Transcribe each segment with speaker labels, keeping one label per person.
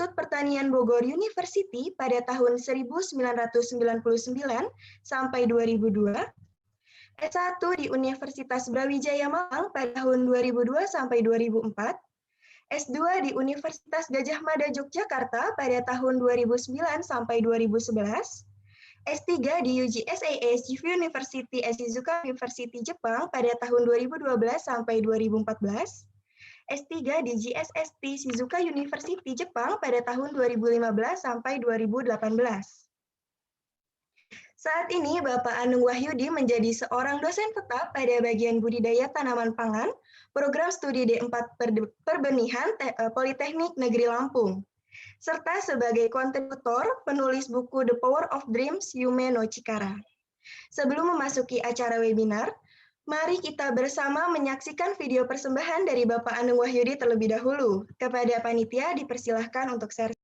Speaker 1: Institut Pertanian Bogor University pada tahun 1999 sampai 2002, S1 di Universitas Brawijaya Malang pada tahun 2002 sampai 2004, S2 di Universitas Gadjah Mada Yogyakarta pada tahun 2009 sampai 2011, S3 di UGSAS University Shizuoka University Jepang pada tahun 2012 sampai 2014, S3 di GSST Shizuoka University Jepang pada tahun 2015 sampai 2018. Saat ini Bapak Anung Wahyudi menjadi seorang dosen tetap pada bagian budidaya tanaman pangan, program studi D4 Perbenihan Politeknik Negeri Lampung, serta sebagai kontributor penulis buku The Power of Dreams Yume no Chikara. Sebelum memasuki acara webinar, mari kita bersama menyaksikan video persembahan dari Bapak Anung Wahyudi terlebih dahulu. Kepada panitia dipersilahkan untuk share.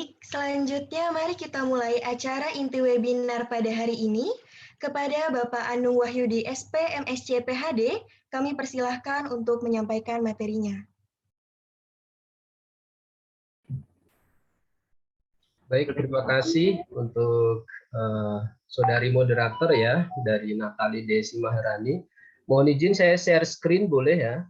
Speaker 1: Baik, selanjutnya mari kita mulai acara inti webinar pada hari ini. Kepada Bapak Anung Wahyudi SP MSc PhD, kami persilahkan untuk menyampaikan materinya.
Speaker 2: Baik, terima kasih untuk saudari moderator ya dari Natali Desi Maharani. Mohon izin saya share screen boleh ya?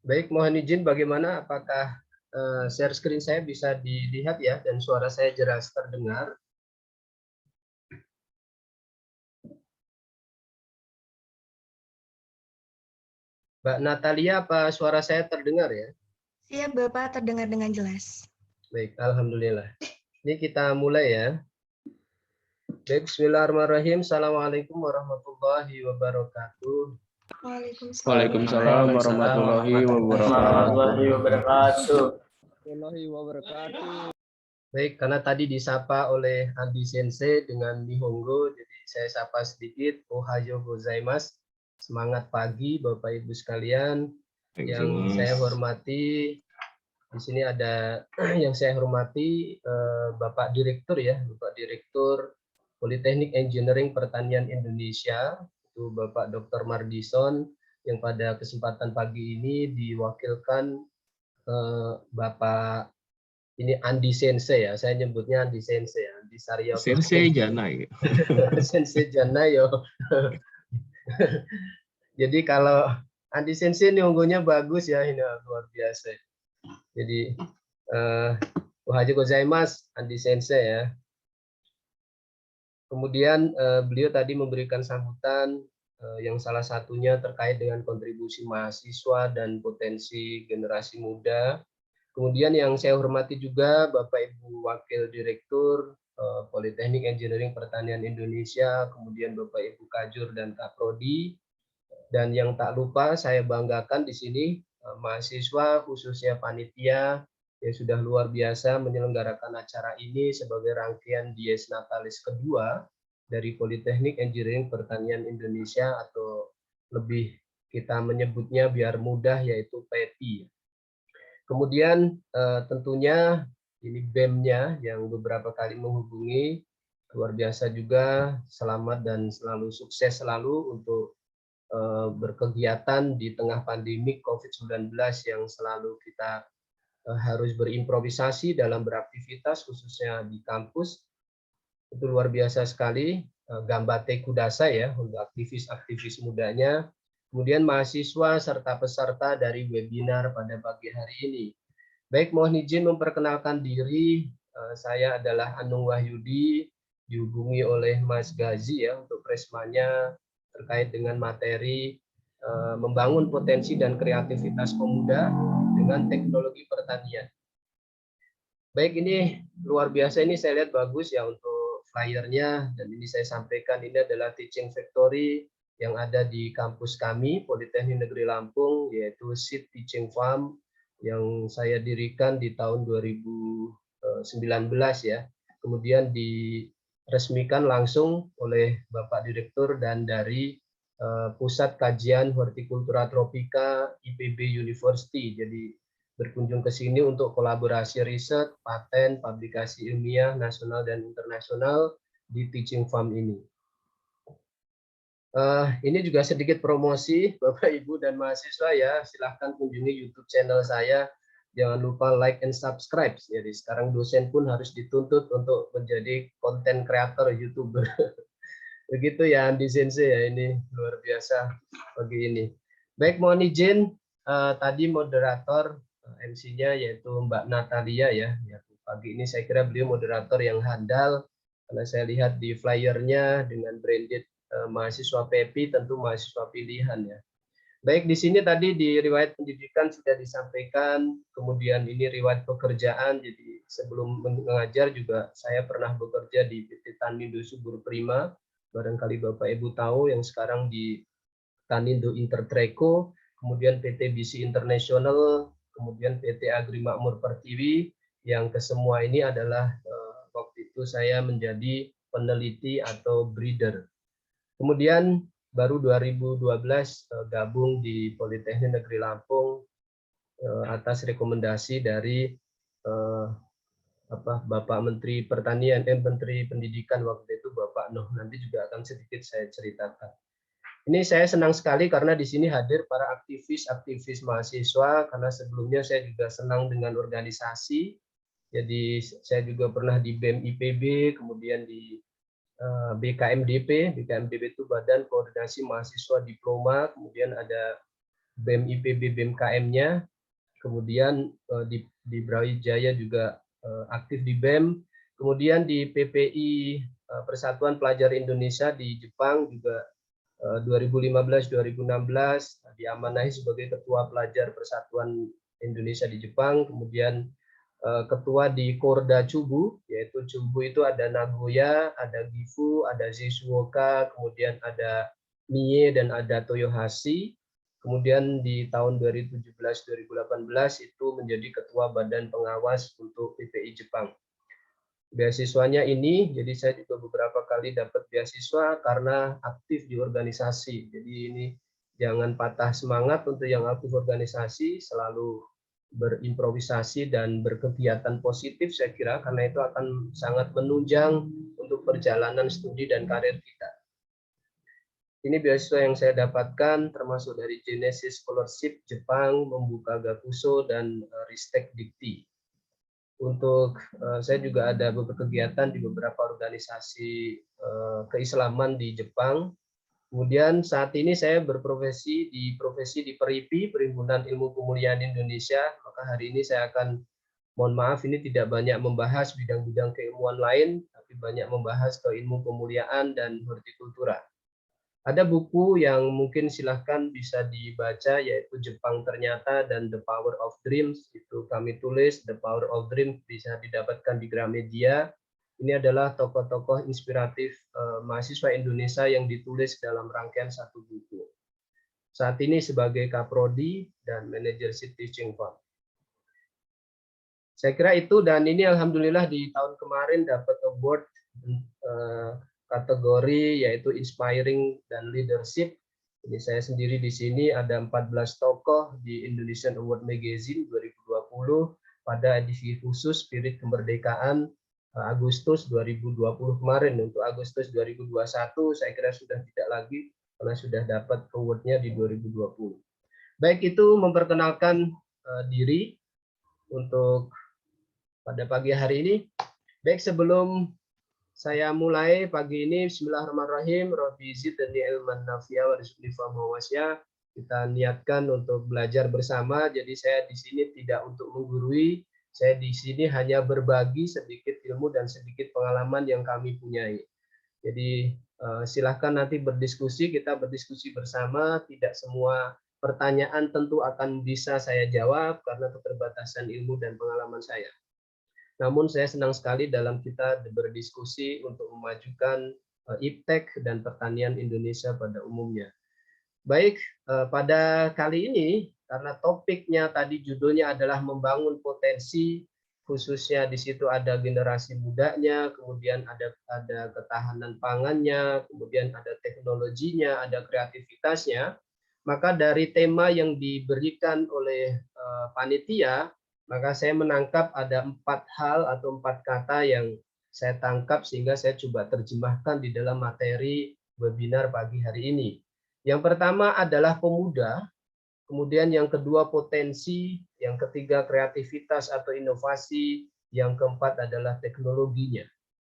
Speaker 2: Baik, mohon izin bagaimana apakah share screen saya bisa dilihat ya dan suara saya jelas terdengar? Mbak Natalia, apa suara saya terdengar ya?
Speaker 1: Siap Bapak, terdengar dengan jelas.
Speaker 2: Baik, alhamdulillah. Ini kita mulai ya. Baik, bismillahirrahmanirrahim. Assalamualaikum warahmatullahi wabarakatuh.
Speaker 3: Waalaikumsalam warahmatullahi wabarakatuh.
Speaker 2: Baik, karena tadi disapa oleh Andi Sensei dengan Nihongo, jadi saya sapa sedikit. Ohayo gozaimasu. Semangat pagi Bapak Ibu sekalian. Yang saya hormati, di sini ada yang saya hormati Bapak Direktur ya, Bapak Direktur Politeknik Engineering Pertanian Indonesia, itu Bapak Dr. Mardison, yang pada kesempatan pagi ini diwakilkan Bapak ini Andi Sensei ya, saya nyebutnya Andi Sensei, Andi Saryo.
Speaker 3: Sensei Janai.
Speaker 2: Sensei Janai yo. Jadi kalau Andi Sensei ini unggunya bagus ya, ini luar biasa. Jadi ohayo gozaimasu Andi Sensei ya. Kemudian beliau tadi memberikan sambutan yang salah satunya terkait dengan kontribusi mahasiswa dan potensi generasi muda. Kemudian yang saya hormati juga Bapak Ibu Wakil Direktur Politeknik Engineering Pertanian Indonesia, kemudian Bapak Ibu Kajur dan Kaprodi, dan yang tak lupa saya banggakan di sini mahasiswa khususnya panitia yang sudah luar biasa menyelenggarakan acara ini sebagai rangkaian Dies Natalis kedua dari Politeknik Engineering Pertanian Indonesia, atau lebih kita menyebutnya biar mudah yaitu PETI. Kemudian tentunya ini BEM-nya yang beberapa kali menghubungi, luar biasa juga, selamat dan selalu sukses selalu untuk berkegiatan di tengah pandemi COVID-19 yang selalu kita harus berimprovisasi dalam beraktivitas khususnya di kampus. Itu luar biasa sekali, gambate kudasai ya untuk aktivis-aktivis mudanya. Kemudian mahasiswa serta peserta dari webinar pada pagi hari ini. Baik, mohon izin memperkenalkan diri. Saya adalah Anung Wahyudi, dihubungi oleh Mas Gazi ya untuk presmanya terkait dengan materi membangun potensi dan kreativitas pemuda dengan teknologi pertanian. Baik, ini luar biasa, ini saya lihat bagus ya untuk flyernya, dan ini saya sampaikan ini adalah teaching factory yang ada di kampus kami Politeknik Negeri Lampung, yaitu Seed Teaching Farm yang saya dirikan di tahun 2019 ya. Kemudian diresmikan langsung oleh Bapak Direktur dan dari Pusat Kajian Hortikultura Tropika IPB University. Jadi berkunjung ke sini untuk kolaborasi riset, paten, publikasi ilmiah nasional dan internasional di Teaching Farm ini. Ini juga sedikit promosi Bapak Ibu dan mahasiswa ya, silahkan kunjungi YouTube channel saya, jangan lupa like and subscribe. Jadi sekarang dosen pun harus dituntut untuk menjadi konten kreator YouTuber. Begitu ya Andi Sensei ya, ini luar biasa pagi ini. Baik, mohon izin tadi moderator MC-nya yaitu Mbak Natalia ya. Pagi ini saya kira beliau moderator yang handal karena saya lihat di flyernya dengan branded mahasiswa PEPI, tentu mahasiswa pilihan ya. Baik, di sini tadi di riwayat pendidikan sudah disampaikan, kemudian ini riwayat pekerjaan. Jadi sebelum mengajar juga saya pernah bekerja di PT Tanindo Subur Prima, barangkali Bapak Ibu tahu, yang sekarang di Tanindo Intertreco, kemudian PT BC International, kemudian PT Agri Makmur Pertiwi, yang kesemua ini adalah waktu itu saya menjadi peneliti atau breeder. Kemudian baru 2012 gabung di Politeknik Negeri Lampung atas rekomendasi dari Bapak Menteri Pertanian, Menteri Pendidikan waktu itu Bapak Nuh. Nanti juga akan sedikit saya ceritakan. Ini saya senang sekali karena di sini hadir para aktivis mahasiswa, karena sebelumnya saya juga senang dengan organisasi. Jadi saya juga pernah di BEM IPB, kemudian di BKMDP. BKMDP itu Badan Koordinasi Mahasiswa Diploma, kemudian ada BEM IPB BMKM-nya, kemudian di Brawijaya juga aktif di BEM, kemudian di PPI Persatuan Pelajar Indonesia di Jepang juga 2015-2016 diamanahi sebagai Ketua Pelajar Persatuan Indonesia di Jepang, kemudian ketua di Korda Chubu, yaitu Chubu itu ada Nagoya, ada Gifu, ada Shizuoka, kemudian ada Mie dan ada Toyohashi. Kemudian di tahun 2017-2018 itu menjadi ketua Badan Pengawas untuk PPI Jepang. Beasiswanya ini, jadi saya juga beberapa kali dapat beasiswa karena aktif di organisasi. Jadi ini jangan patah semangat untuk yang aktif organisasi, selalu berimprovisasi dan berkegiatan positif saya kira, karena itu akan sangat menunjang untuk perjalanan studi dan karir kita. Ini beasiswa yang saya dapatkan termasuk dari Genesis Scholarship Jepang, Membuka Gakuso, dan Ristek Dikti. Untuk saya juga ada beberapa kegiatan di beberapa organisasi keislaman di Jepang. Kemudian saat ini saya berprofesi di PERIPI, Perhimpunan Ilmu Kemuliaan Indonesia. Maka hari ini saya akan, mohon maaf ini tidak banyak membahas bidang-bidang keilmuan lain, tapi banyak membahas ke ilmu kemuliaan dan hortikultura. Ada buku yang mungkin silahkan bisa dibaca, yaitu Jepang Ternyata dan The Power of Dreams. Itu kami tulis, The Power of Dreams bisa didapatkan di Gramedia. Ini adalah tokoh-tokoh inspiratif mahasiswa Indonesia yang ditulis dalam rangkaian satu buku. Saat ini sebagai Kaprodi dan Manajership Teaching Fund. Saya kira itu, dan ini alhamdulillah di tahun kemarin dapat award kategori yaitu Inspiring dan Leadership. Jadi saya sendiri di sini ada 14 tokoh di Indonesian Award Magazine 2020 pada edisi khusus Spirit Kemerdekaan Agustus 2020 kemarin. Untuk Agustus 2021 saya kira sudah tidak lagi karena sudah dapat awardnya di 2020. Baik, itu memperkenalkan diri untuk pada pagi hari ini. Baik, sebelum saya mulai pagi ini, bismillahirrahmanirrahim, Rabbi zidni ilman nafi'a wa rizqni fahma wasya. Kita niatkan untuk belajar bersama, jadi saya di sini tidak untuk menggurui, saya di sini hanya berbagi sedikit ilmu dan sedikit pengalaman yang kami punyai. Jadi silahkan nanti berdiskusi, kita berdiskusi bersama, tidak semua pertanyaan tentu akan bisa saya jawab karena keterbatasan ilmu dan pengalaman saya. Namun saya senang sekali dalam kita berdiskusi untuk memajukan iptek dan pertanian Indonesia pada umumnya. Baik, pada kali ini karena topiknya tadi judulnya adalah membangun potensi, khususnya di situ ada generasi mudanya, kemudian ada ketahanan pangannya, kemudian ada teknologinya, ada kreativitasnya. Maka dari tema yang diberikan oleh panitia, maka saya menangkap ada 4 hal atau 4 kata yang saya tangkap sehingga saya coba terjemahkan di dalam materi webinar pagi hari ini. Yang pertama adalah pemuda, kemudian yang kedua potensi, yang ketiga kreativitas atau inovasi, yang keempat adalah teknologinya.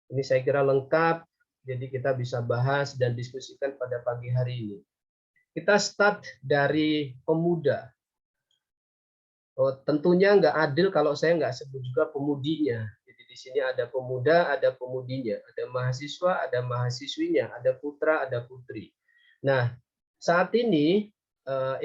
Speaker 2: Ini saya kira lengkap, jadi kita bisa bahas dan diskusikan pada pagi hari ini. Kita start dari pemuda. Oh, tentunya nggak adil kalau saya nggak sebut juga pemudinya. Jadi di sini ada pemuda, ada pemudinya, ada mahasiswa, ada mahasiswinya, ada putra, ada putri. Nah, saat ini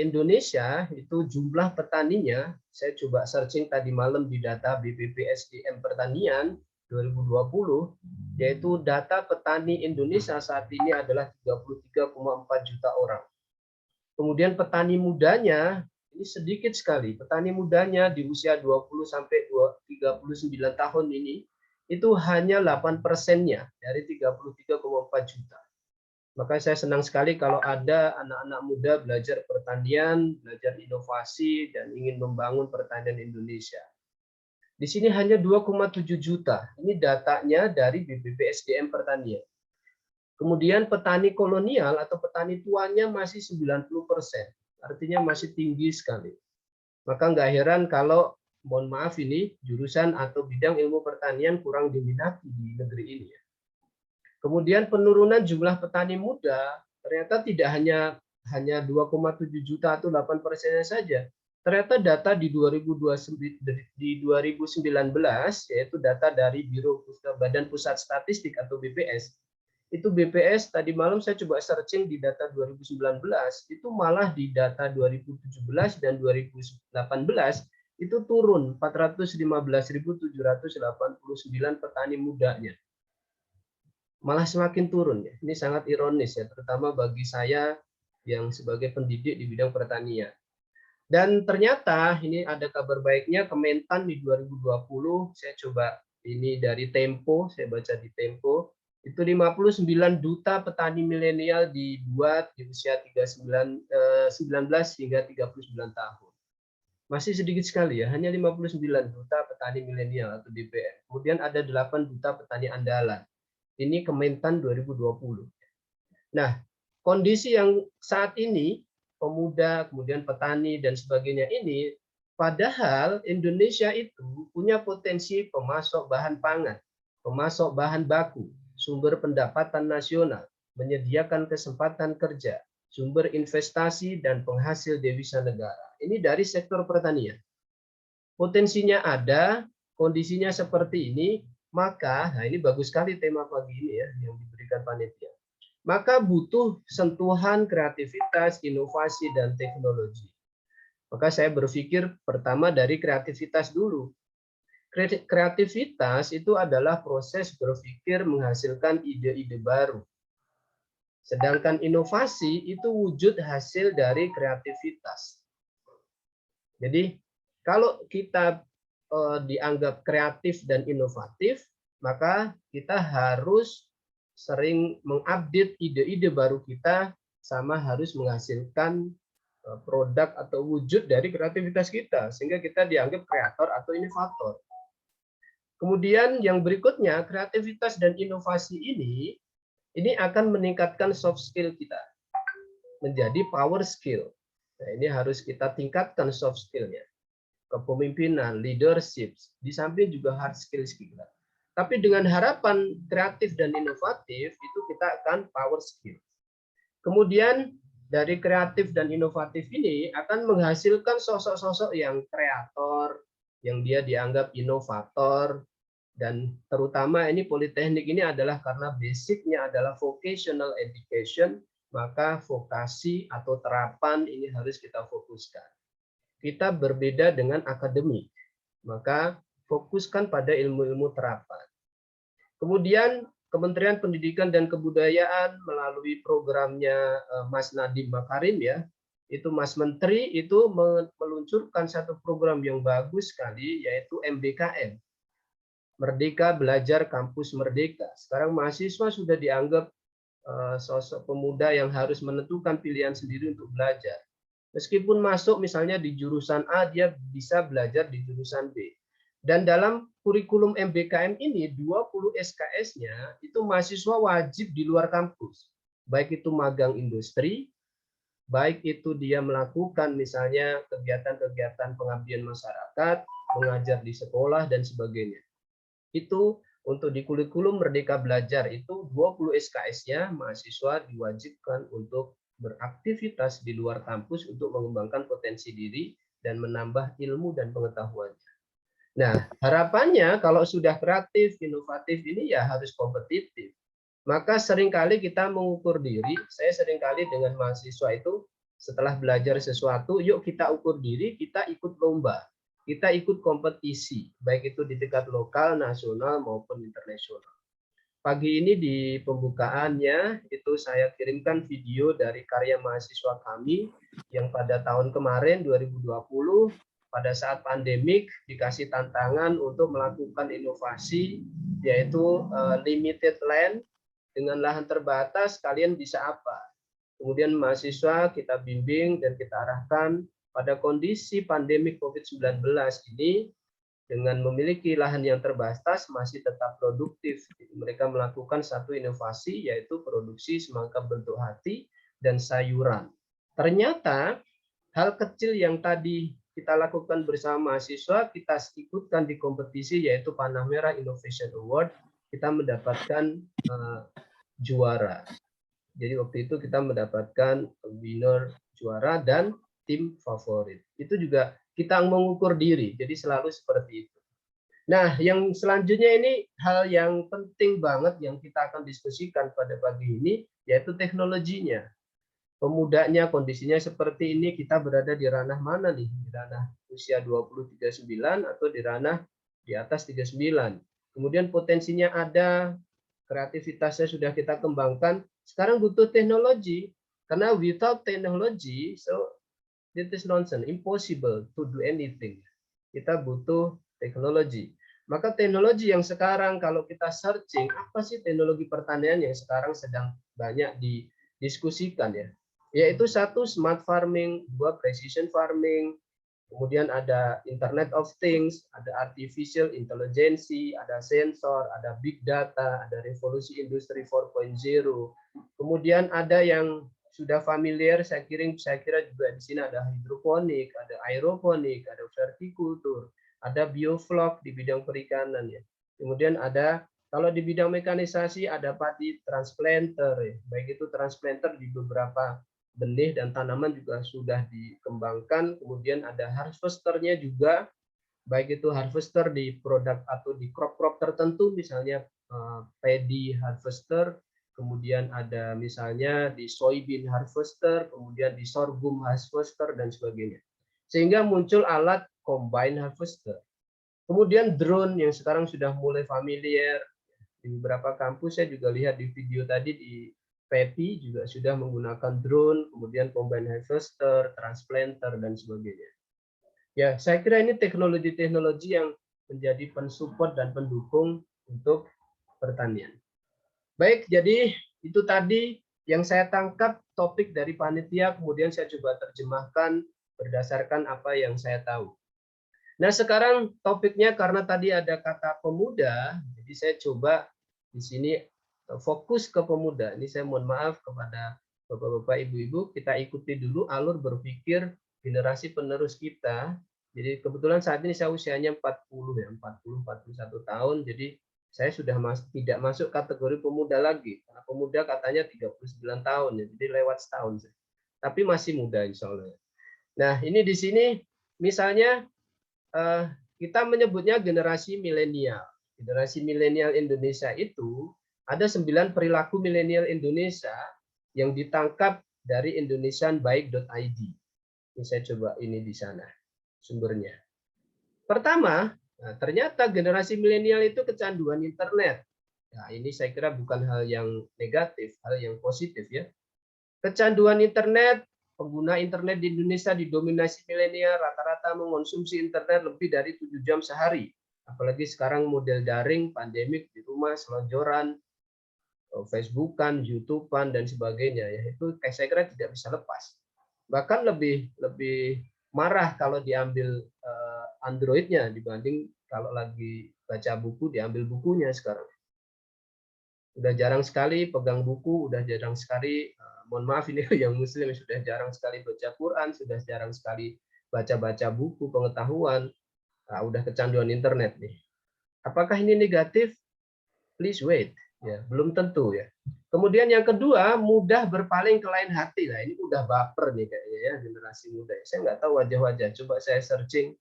Speaker 2: Indonesia itu jumlah petaninya, saya coba searching tadi malam di data BPPSDM Pertanian 2020, yaitu data petani Indonesia saat ini adalah 33,4 juta orang. Kemudian petani mudanya Ini sedikit sekali. Petani mudanya di usia 20 sampai 39 tahun ini itu hanya 8%-nya dari 33,4 juta. Maka saya senang sekali kalau ada anak-anak muda belajar pertanian, belajar inovasi, dan ingin membangun pertanian Indonesia. Di sini hanya 2,7 juta. Ini datanya dari BPPSDM Pertanian. Kemudian petani kolonial atau petani tuanya masih 90%. Artinya masih tinggi sekali. Maka nggak heran kalau, mohon maaf ini, jurusan atau bidang ilmu pertanian kurang diminati di negeri ini. Kemudian penurunan jumlah petani muda ternyata tidak hanya 2,7 juta atau 8%-nya saja. Ternyata data di 2019, yaitu data dari Badan Pusat Statistik atau BPS, itu BPS tadi malam saya coba searching di data 2019, itu malah di data 2017 dan 2018 itu turun 415.789 petani mudanya. Malah semakin turun ya. Ini sangat ironis ya, terutama bagi saya yang sebagai pendidik di bidang pertanian. Dan ternyata ini ada kabar baiknya, Kementan di 2020, saya coba ini dari Tempo, saya baca di Tempo, itu 59 juta petani milenial dibuat di usia 19 hingga 39 tahun. Masih sedikit sekali ya, hanya 59 juta petani milenial atau DPM. Kemudian ada 8 juta petani andalan. Ini Kementan 2020. Nah, kondisi yang saat ini, pemuda, kemudian petani, dan sebagainya ini, padahal Indonesia itu punya potensi pemasok bahan pangan, pemasok bahan baku, sumber pendapatan nasional, menyediakan kesempatan kerja, sumber investasi, dan penghasil devisa negara. Ini dari sektor pertanian. Potensinya ada, kondisinya seperti ini, maka, nah ini bagus sekali tema pagi ini ya, yang diberikan panitia. Maka butuh sentuhan kreativitas, inovasi, dan teknologi. Maka saya berpikir pertama dari kreativitas dulu. Kreativitas itu adalah proses berpikir menghasilkan ide-ide baru. Sedangkan inovasi itu wujud hasil dari kreativitas. Jadi kalau kita dianggap kreatif dan inovatif, maka kita harus sering mengupdate ide-ide baru kita, sama harus menghasilkan produk atau wujud dari kreativitas kita, sehingga kita dianggap kreator atau inovator. Kemudian yang berikutnya, kreativitas dan inovasi ini akan meningkatkan soft skill kita menjadi power skill. Nah, ini harus kita tingkatkan soft skill-nya. Kepemimpinan, leadership, di samping juga hard skills kita. Tapi dengan harapan kreatif dan inovatif, itu kita akan power skill. Kemudian dari kreatif dan inovatif ini akan menghasilkan sosok-sosok yang kreator, yang dia dianggap inovator, dan terutama ini politeknik ini adalah karena basicnya adalah vocational education, maka vokasi atau terapan ini harus kita fokuskan. Kita berbeda dengan akademik, maka fokuskan pada ilmu-ilmu terapan. Kemudian Kementerian Pendidikan dan Kebudayaan melalui programnya Mas Nadiem Makarim ya, itu Mas Menteri itu meluncurkan satu program yang bagus sekali, yaitu MBKM, Merdeka Belajar Kampus Merdeka. Sekarang mahasiswa sudah dianggap sosok pemuda yang harus menentukan pilihan sendiri untuk belajar. Meskipun masuk misalnya di jurusan A, dia bisa belajar di jurusan B. Dan dalam kurikulum MBKM ini, 20 SKS-nya itu mahasiswa wajib di luar kampus. Baik itu magang industri, baik itu dia melakukan misalnya kegiatan-kegiatan pengabdian masyarakat, mengajar di sekolah, dan sebagainya. Itu untuk di kurikulum Merdeka Belajar itu 20 SKS-nya mahasiswa diwajibkan untuk beraktivitas di luar kampus untuk mengembangkan potensi diri dan menambah ilmu dan pengetahuannya. Nah, harapannya kalau sudah kreatif, inovatif ini ya harus kompetitif. Maka seringkali kita mengukur diri, saya seringkali dengan mahasiswa itu setelah belajar sesuatu, yuk kita ukur diri, kita ikut lomba, kita ikut kompetisi, baik itu di tingkat lokal, nasional, maupun internasional. pagi ini di pembukaannya itu saya kirimkan video dari karya mahasiswa kami yang pada tahun kemarin 2020 pada saat pandemik dikasih tantangan untuk melakukan inovasi yaitu limited land dengan lahan terbatas kalian bisa apa? Kemudian mahasiswa kita bimbing dan kita arahkan pada kondisi pandemi COVID-19 ini dengan memiliki lahan yang terbatas masih tetap produktif. Mereka melakukan satu inovasi yaitu produksi semangka bentuk hati dan sayuran. Ternyata hal kecil yang tadi kita lakukan bersama mahasiswa, kita ikutkan di kompetisi yaitu Panah Merah Innovation Award, kita mendapatkan juara. Jadi waktu itu kita mendapatkan winner juara dan tim favorit. Itu juga kita mengukur diri, jadi selalu seperti itu. Nah, yang selanjutnya ini hal yang penting banget yang kita akan diskusikan pada pagi ini, yaitu teknologinya. Pemudanya kondisinya seperti ini, kita berada di ranah mana nih? Di ranah usia 20-39 atau di ranah di atas 39. Kemudian potensinya ada, kreativitasnya sudah kita kembangkan, sekarang butuh teknologi, karena without technology, so it is nonsense, impossible to do anything. Kita butuh teknologi. Maka teknologi yang sekarang kalau kita searching, apa sih teknologi pertanian yang sekarang sedang banyak didiskusikan ya? Yaitu satu smart farming, dua precision farming, kemudian ada Internet of Things, ada artificial intelligence, ada sensor, ada big data, ada revolusi industri 4.0. Kemudian ada yang sudah familiar, saya kira juga di sini ada hidroponik, ada aeroponik, ada vertikultur, ada bioflok di bidang perikanan ya. Kemudian ada kalau di bidang mekanisasi ada padi transplanter ya. Baik itu transplanter di beberapa benih dan tanaman juga sudah dikembangkan. Kemudian ada harvesternya juga, baik itu harvester di produk atau di crop tertentu, misalnya paddy harvester. Kemudian ada misalnya di soybean harvester, kemudian di sorghum harvester, dan sebagainya. Sehingga muncul alat combine harvester. Kemudian drone yang sekarang sudah mulai familiar. Di beberapa kampus saya juga lihat di video tadi di PEPI juga sudah menggunakan drone, kemudian combine harvester, transplanter, dan sebagainya. Ya, saya kira ini teknologi-teknologi yang menjadi pensupport dan pendukung untuk pertanian. Baik, jadi itu tadi yang saya tangkap topik dari panitia, kemudian saya coba terjemahkan berdasarkan apa yang saya tahu. Nah, sekarang topiknya karena tadi ada kata pemuda, jadi saya coba di sini fokus ke pemuda. Ini saya mohon maaf kepada Bapak-bapak, Ibu-ibu, kita ikuti dulu alur berpikir generasi penerus kita. Jadi kebetulan saat ini saya usianya 40 ya, 40-41 tahun, jadi saya sudah tidak masuk kategori pemuda lagi. Karena pemuda katanya 39 tahun, ya, jadi lewat setahun. Tapi masih muda insya Allah. Nah, ini di sini misalnya kita menyebutnya generasi milenial. Generasi milenial Indonesia itu ada 9 perilaku milenial Indonesia yang ditangkap dari indonesianbaik.id. Ini saya coba ini di sana sumbernya. Pertama, nah, ternyata generasi milenial itu kecanduan internet. Nah, ini saya kira bukan hal yang negatif, hal yang positif ya. Kecanduan internet, pengguna internet di Indonesia didominasi milenial, rata-rata mengonsumsi internet lebih dari 7 jam sehari. Apalagi sekarang model daring, pandemik, di rumah, selonjoran, Facebookan, YouTubean, dan sebagainya. Ya, itu saya kira tidak bisa lepas. Bahkan lebih marah kalau diambil Android-nya dibanding kalau lagi baca buku diambil bukunya sekarang. Udah jarang sekali pegang buku, udah jarang sekali, mohon maaf ini yang muslim sudah jarang sekali baca Quran, sudah jarang sekali baca-baca buku pengetahuan, udah kecanduan internet nih. Apakah ini negatif? Please wait, ya belum tentu ya. Kemudian yang kedua, mudah berpaling ke lain hati. Nah, ini udah baper nih kayaknya ya generasi muda. Saya nggak tahu wajah-wajah. Coba saya searching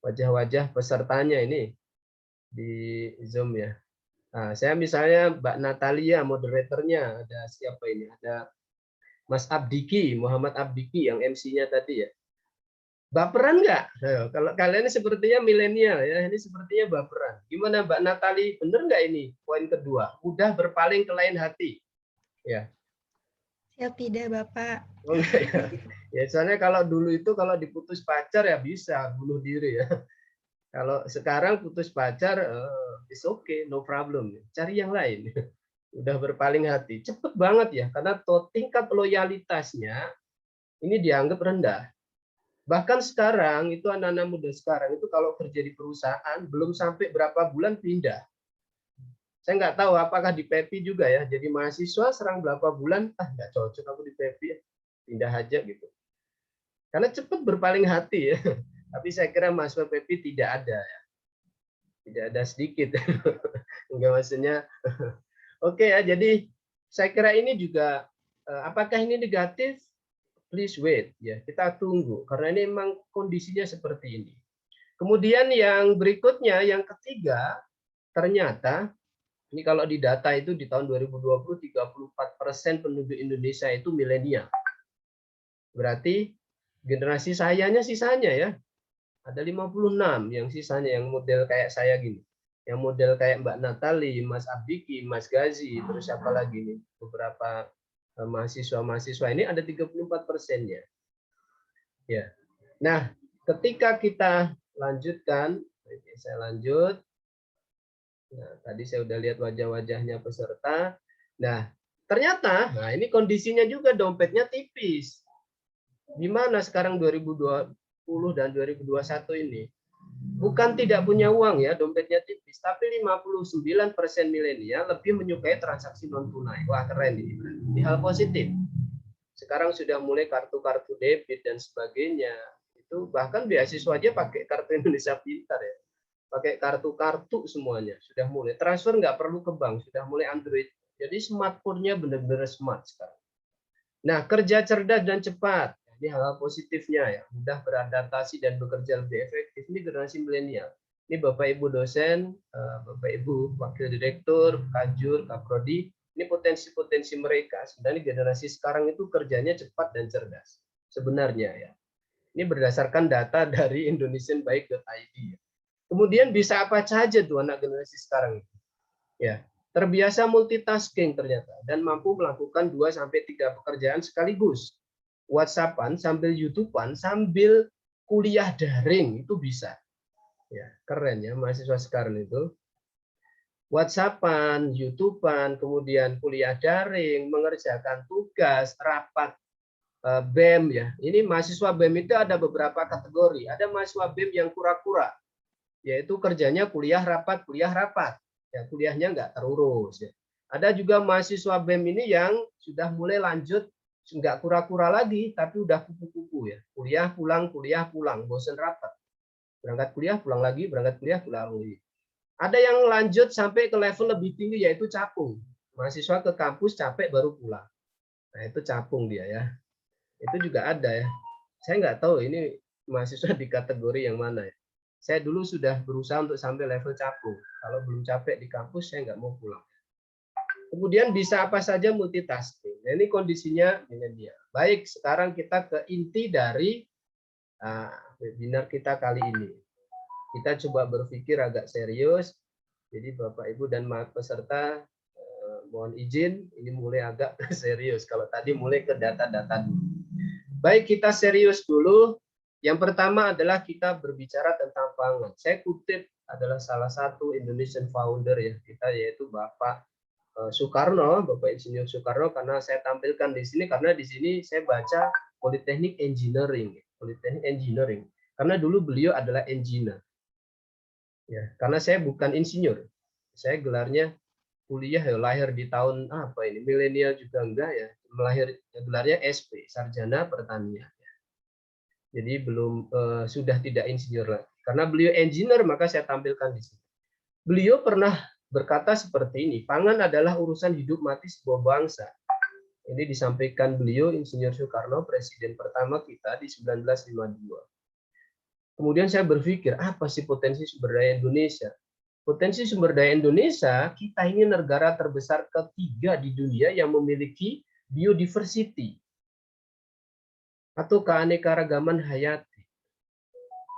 Speaker 2: wajah-wajah pesertanya ini di Zoom ya. Nah, saya misalnya Mbak Natalia, moderatornya, ada siapa ini? Ada Mas Abdiki, Muhammad Abdiki yang MC-nya tadi ya. Baperan nggak? Nah, kalau kalian ini sepertinya milenial ya, ini sepertinya baperan. Gimana Mbak Natali? Bener nggak ini? Poin kedua, mudah berpaling ke lain hati. Ya.
Speaker 1: Siap tidak, Bapak?
Speaker 2: Oh enggak ya. Ya soalnya kalau dulu itu kalau diputus pacar ya bisa bunuh diri ya. Kalau sekarang putus pacar, it's okay, no problem. Cari yang lain. Udah berpaling hati. Cepet banget ya, karena tingkat loyalitasnya ini dianggap rendah. Bahkan sekarang itu anak-anak muda sekarang itu kalau kerja di perusahaan belum sampai berapa bulan pindah. Saya nggak tahu apakah di PEPI juga ya. Jadi mahasiswa serang berapa bulan, nggak cocok aku di PEPI, pindah aja gitu. Karena cepat berpaling hati ya. Tapi saya kira mahasiswa PEPI tidak ada ya. Tidak ada sedikit. Enggak maksudnya. Oke ya, jadi saya kira ini juga apakah ini negatif? Please wait ya, kita tunggu karena ini memang kondisinya seperti ini. Kemudian yang berikutnya, yang ketiga, ternyata ini kalau di data itu di tahun 2020 34% penduduk Indonesia itu milenial. Berarti generasi sayanya sisanya ya. Ada 56 yang sisanya yang model kayak saya gini. Yang model kayak Mbak Natali, Mas Abdiki, Mas Gazi, terus siapa lagi nih? Beberapa mahasiswa-mahasiswa ini ada 34%-nya. Ya. Nah, ketika kita lanjutkan, oke, saya lanjut. Nah, tadi saya udah lihat wajah-wajahnya peserta. Nah, ternyata, nah ini kondisinya juga dompetnya tipis. Gimana sekarang 2020 dan 2021 ini? Bukan tidak punya uang ya, dompetnya tipis, tapi 59% milenial lebih menyukai transaksi non tunai. Wah, keren ini. Ini hal positif. Sekarang sudah mulai kartu-kartu debit dan sebagainya. Itu bahkan beasiswa aja pakai kartu Indonesia Pintar ya. Pakai kartu-kartu semuanya. Sudah mulai transfer nggak perlu ke bank, sudah mulai Android. Jadi smartphone-nya benar-benar smart sekarang. Nah, kerja cerdas dan cepat. Ini hal positifnya ya, mudah beradaptasi dan bekerja lebih efektif. Ini generasi milenial. Ini Bapak Ibu dosen, Bapak Ibu wakil direktur, Kajur, Kaprodi. Ini potensi-potensi mereka. Sebenarnya generasi sekarang itu kerjanya cepat dan cerdas. Sebenarnya ya. Ini berdasarkan data dari indonesianbaik.id. Kemudian bisa apa saja tuh anak generasi sekarang itu. Ya, terbiasa multitasking ternyata dan mampu melakukan 2 sampai 3 pekerjaan sekaligus. WhatsApp-an sambil YouTube-an sambil kuliah daring itu bisa. Ya, keren ya mahasiswa sekarang itu. WhatsApp-an, YouTube-an, kemudian kuliah daring, mengerjakan tugas, rapat BEM ya. Ini mahasiswa BEM itu ada beberapa kategori. Ada mahasiswa BEM yang kura-kura, yaitu kerjanya kuliah rapat. Ya, kuliahnya nggak terurus. Ya. Ada juga mahasiswa BEM ini yang sudah mulai lanjut, nggak kura-kura lagi, tapi udah kupu-kupu ya. Kuliah pulang, bosen rapat. Berangkat kuliah, pulang lagi, berangkat kuliah, pulang lagi. Ada yang lanjut sampai ke level lebih tinggi, yaitu capung. Mahasiswa ke kampus capek baru pulang. Nah, itu capung dia ya. Itu juga ada ya. Saya nggak tahu ini mahasiswa di kategori yang mana ya. Saya dulu sudah berusaha untuk sampai level capung. Kalau belum capek di kampus, saya nggak mau pulang. Kemudian bisa apa saja multitasking. Nah, ini kondisinya milenial. Baik, sekarang kita ke inti dari webinar kita kali ini. Kita coba berpikir agak serius. Jadi Bapak, Ibu, dan peserta mohon izin, ini mulai agak serius. Kalau tadi mulai ke data-data dulu. Baik, kita serius dulu. Yang pertama adalah kita berbicara tentang pangan. Saya kutip adalah salah satu Indonesian founder ya kita, yaitu Bapak Soekarno, Bapak Insinyur Soekarno, karena saya tampilkan di sini karena di sini saya baca Politeknik Engineering, karena dulu beliau adalah engineer. Ya, karena saya bukan insinyur, saya gelarnya kuliah ya, lahir di tahun apa ini, milenial juga enggak ya, gelarnya SP, Sarjana Pertanian. Jadi belum sudah tidak insinyur lagi. Karena beliau engineer, maka saya tampilkan di sini. Beliau pernah berkata seperti ini, pangan adalah urusan hidup mati sebuah bangsa. Ini disampaikan beliau, Insinyur Soekarno, presiden pertama kita di 1952. Kemudian saya berpikir, apa sih potensi sumber daya Indonesia? Potensi sumber daya Indonesia, kita ini negara terbesar ketiga di dunia yang memiliki biodiversity atau keanekaragaman hayati.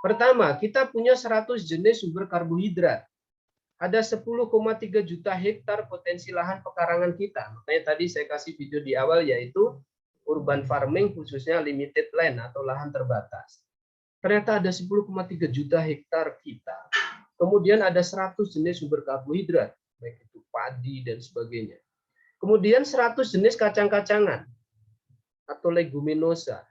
Speaker 2: Pertama, kita punya 100 jenis sumber karbohidrat. Ada 10,3 juta hektar potensi lahan pekarangan kita. Makanya tadi saya kasih video di awal, yaitu urban farming khususnya limited land atau lahan terbatas. Ternyata ada 10,3 juta hektar kita. Kemudian ada 100 jenis sumber karbohidrat, baik itu padi dan sebagainya. Kemudian 100 jenis kacang-kacangan atau leguminosa.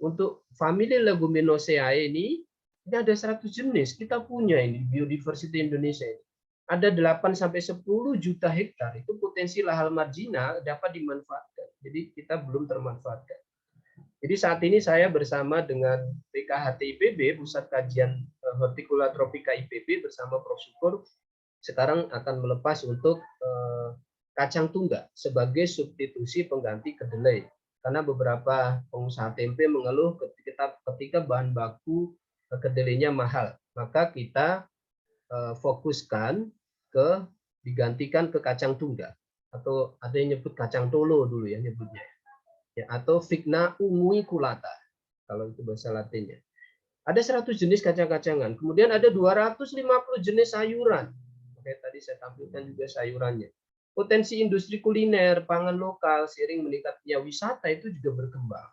Speaker 2: Untuk famili Leguminosae ini ada 100 jenis. Kita punya ini biodiversity Indonesia ini. Ada 8 sampai 10 juta hektar, itu potensi lahan marginal dapat dimanfaatkan. Jadi kita belum termanfaatkan. Jadi saat ini saya bersama dengan PKHT IPB, Pusat Kajian Hortikula Tropika IPB bersama Prof. Syukur sekarang akan melepas untuk kacang tunggal sebagai substitusi pengganti kedelai. Karena beberapa pengusaha tempe mengeluh ketika bahan baku kedelainya mahal, maka kita fokuskan digantikan ke kacang tunggal, atau ada yang nyebut kacang tolo dulu ya nyebutnya, ya, atau Vigna unguiculata kalau itu bahasa Latinnya. Ada 100 jenis kacang-kacangan, kemudian ada 250 jenis sayuran. Oke, tadi saya tampilkan juga sayurannya. Potensi industri kuliner, pangan lokal seiring meningkatnya wisata itu juga berkembang.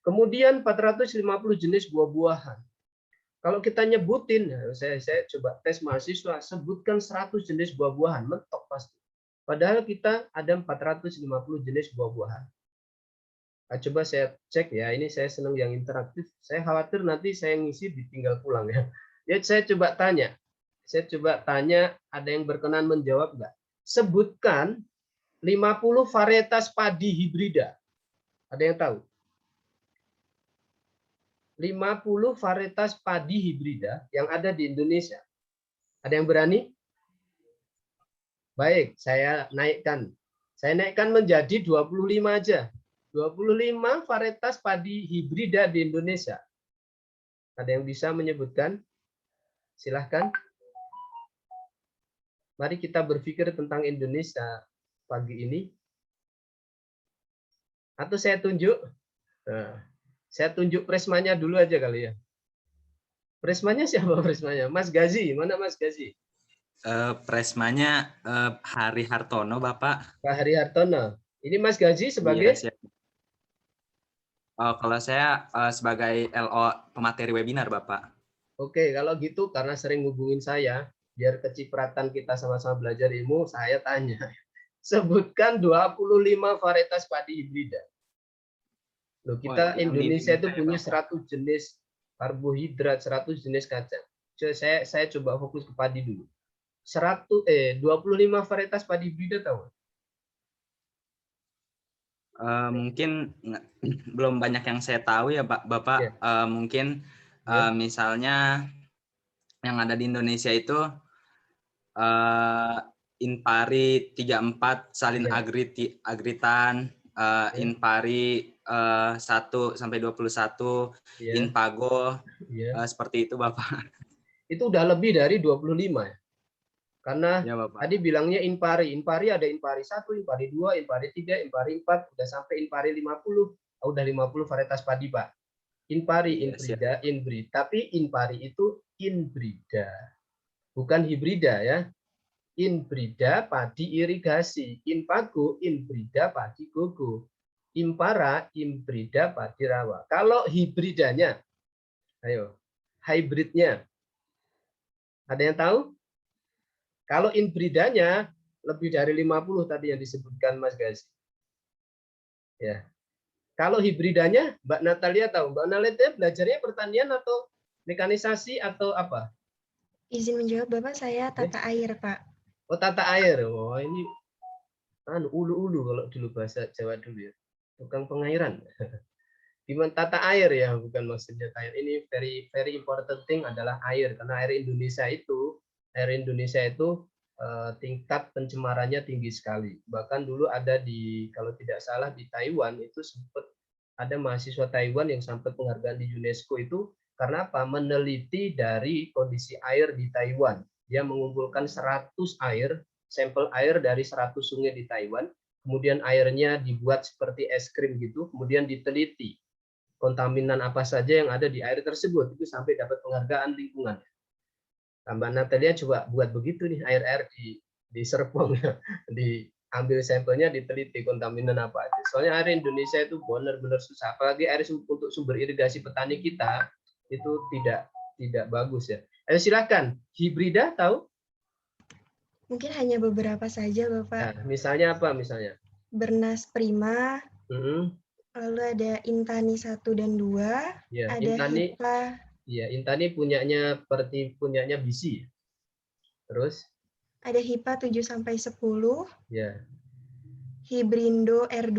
Speaker 2: Kemudian 450 jenis buah-buahan. Kalau kita nyebutin, saya coba tes mahasiswa, sebutkan 100 jenis buah-buahan, mentok pasti. Padahal kita ada 450 jenis buah-buahan. Nah, coba saya cek ya, ini saya senang yang interaktif. Saya khawatir nanti saya ngisi ditinggal pulang ya. Ya saya coba tanya, ada yang berkenan menjawab nggak? Sebutkan 50 varietas padi hibrida. Ada yang tahu? 50 varietas padi hibrida yang ada di Indonesia. Ada yang berani? Baik, saya naikkan. Saya naikkan menjadi 25 aja. 25 varietas padi hibrida di Indonesia. Ada yang bisa menyebutkan? Silahkan. Mari kita berpikir tentang Indonesia pagi ini. Atau saya tunjuk? Nah, saya tunjuk presmanya dulu aja kali ya. Presmanya siapa presmanya? Mas Gazi, mana Mas Gazi?
Speaker 4: Presmanya Hari Hartono, Bapak.
Speaker 2: Pak Hari Hartono. Ini Mas Gazi sebagai?
Speaker 4: Iya, kalau saya sebagai LO pemateri webinar, Bapak.
Speaker 2: Oke, kalau gitu karena sering hubungin saya, biar kecipratan kita sama-sama belajar ilmu, saya tanya. Sebutkan 25 varietas padi hibrida. Loh, kita Indonesia itu punya 100 jenis karbohidrat, 100 jenis kacang. Saya coba fokus ke padi dulu. 25 varietas padi hibrida tahu?
Speaker 4: Mungkin belum banyak yang saya tahu ya, Bapak. Yeah. Mungkin misalnya yang ada di Indonesia itu Inpari 34, Salin Agritan, Inpari 1 sampai 21, Inpago, seperti itu Bapak.
Speaker 2: Itu udah lebih dari 25 ya. Karena ya, tadi bilangnya Inpari ada Inpari 1, Inpari 2, Inpari 3, Inpari 4, udah sampai Inpari 50. Udah 50 varietas padi, Pak. Inpari, Inbrida, Inbrid. Tapi Inpari itu inbrida. Bukan hibrida ya. Inbrida padi irigasi. Inpago, inbrida padi gogo. Impara, inbrida padi rawa. Kalau hibridanya, ayo, hybridnya. Ada yang tahu? Kalau inbridanya lebih dari 50 tadi yang disebutkan Mas Gazi. Ya. Kalau hibridanya, Mbak Natalia tahu? Mbak Natalia belajarnya pertanian atau mekanisasi atau apa?
Speaker 1: Izin menjawab Bapak, saya tata air, Pak.
Speaker 2: Oh, tata air. Oh, ini ulu-ulu kalau dulu bahasa Jawa dulu ya. Tukang pengairan. Gimana tata air ya, bukan maksudnya air. Ini very important thing adalah air, karena air Indonesia itu tingkat pencemarannya tinggi sekali. Bahkan dulu ada kalau tidak salah di Taiwan itu sempat ada mahasiswa Taiwan yang sampai penghargaan di UNESCO itu karena apa? Meneliti dari kondisi air di Taiwan. Dia mengumpulkan 100 sampel air dari 100 sungai di Taiwan. Kemudian airnya dibuat seperti es krim gitu, kemudian diteliti kontaminan apa saja yang ada di air tersebut, itu sampai dapat penghargaan lingkungan. Nah, Mbak Natalia coba buat begitu nih, air-air di Serpong ya, diambil sampelnya, diteliti kontaminan apa aja. Soalnya air Indonesia itu benar-benar susah, apalagi air untuk sumber irigasi petani kita itu tidak bagus ya. Ayo silakan, hibrida tahu?
Speaker 1: Mungkin hanya beberapa saja, Bapak.
Speaker 2: Nah, misalnya apa misalnya?
Speaker 1: Bernas Prima, lalu ada Intani 1 dan 2,
Speaker 2: ya,
Speaker 1: ada
Speaker 2: Intani,
Speaker 1: HIPA.
Speaker 2: Ya, Intani punyanya BISI. Terus? Ada
Speaker 1: HIPA 7 sampai 10.
Speaker 2: Ya.
Speaker 1: Hibrindo R2,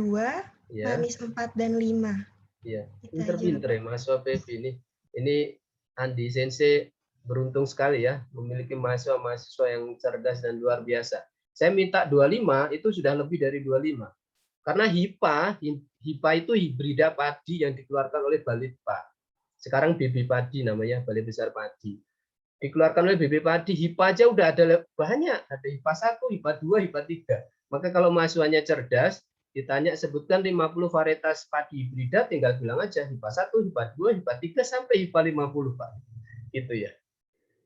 Speaker 2: ya.
Speaker 1: Manis 4 dan 5.
Speaker 2: Iya, pinter-pinter ya mahasiswa PB ini. Ini Andi Sensei beruntung sekali ya memiliki mahasiswa yang cerdas dan luar biasa. Saya minta 25 itu sudah lebih dari 25. Karena HIPA itu hibrida padi yang dikeluarkan oleh Balitpa. Sekarang BB Padi namanya, Balai Besar Padi. Dikeluarkan oleh BB Padi, HIPA aja udah ada banyak. Ada HIPA 1, HIPA 2, HIPA 3. Maka kalau mahasiswanya cerdas, ditanya sebutkan 50 varietas padi hibrida, tinggal bilang aja HIPA 1, HIPA 2, HIPA 3 sampai HIPA 50, Pak. Gitu ya.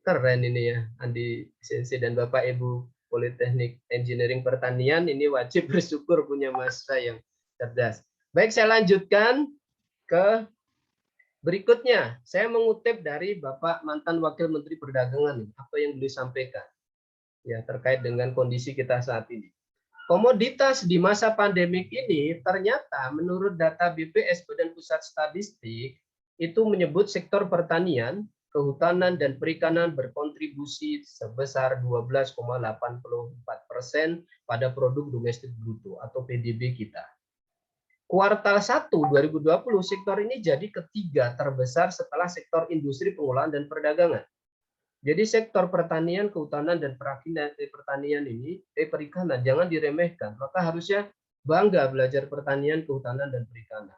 Speaker 2: Keren ini ya, Andi Sensei dan Bapak Ibu Politeknik Engineering Pertanian, ini wajib bersyukur punya mahasiswa yang cerdas. Baik, saya lanjutkan ke berikutnya. Saya mengutip dari Bapak mantan Wakil Menteri Perdagangan, apa yang beliau sampaikan ya terkait dengan kondisi kita saat ini. Komoditas di masa pandemik ini ternyata menurut data BPS Badan Pusat Statistik itu menyebut sektor pertanian, kehutanan dan perikanan berkontribusi sebesar 12,84% pada produk domestik bruto atau PDB kita. Kuartal 1 2020 sektor ini jadi ketiga terbesar setelah sektor industri pengolahan dan perdagangan. Jadi sektor pertanian, kehutanan, dan perikanan jangan diremehkan. Maka harusnya bangga belajar pertanian, kehutanan, dan perikanan.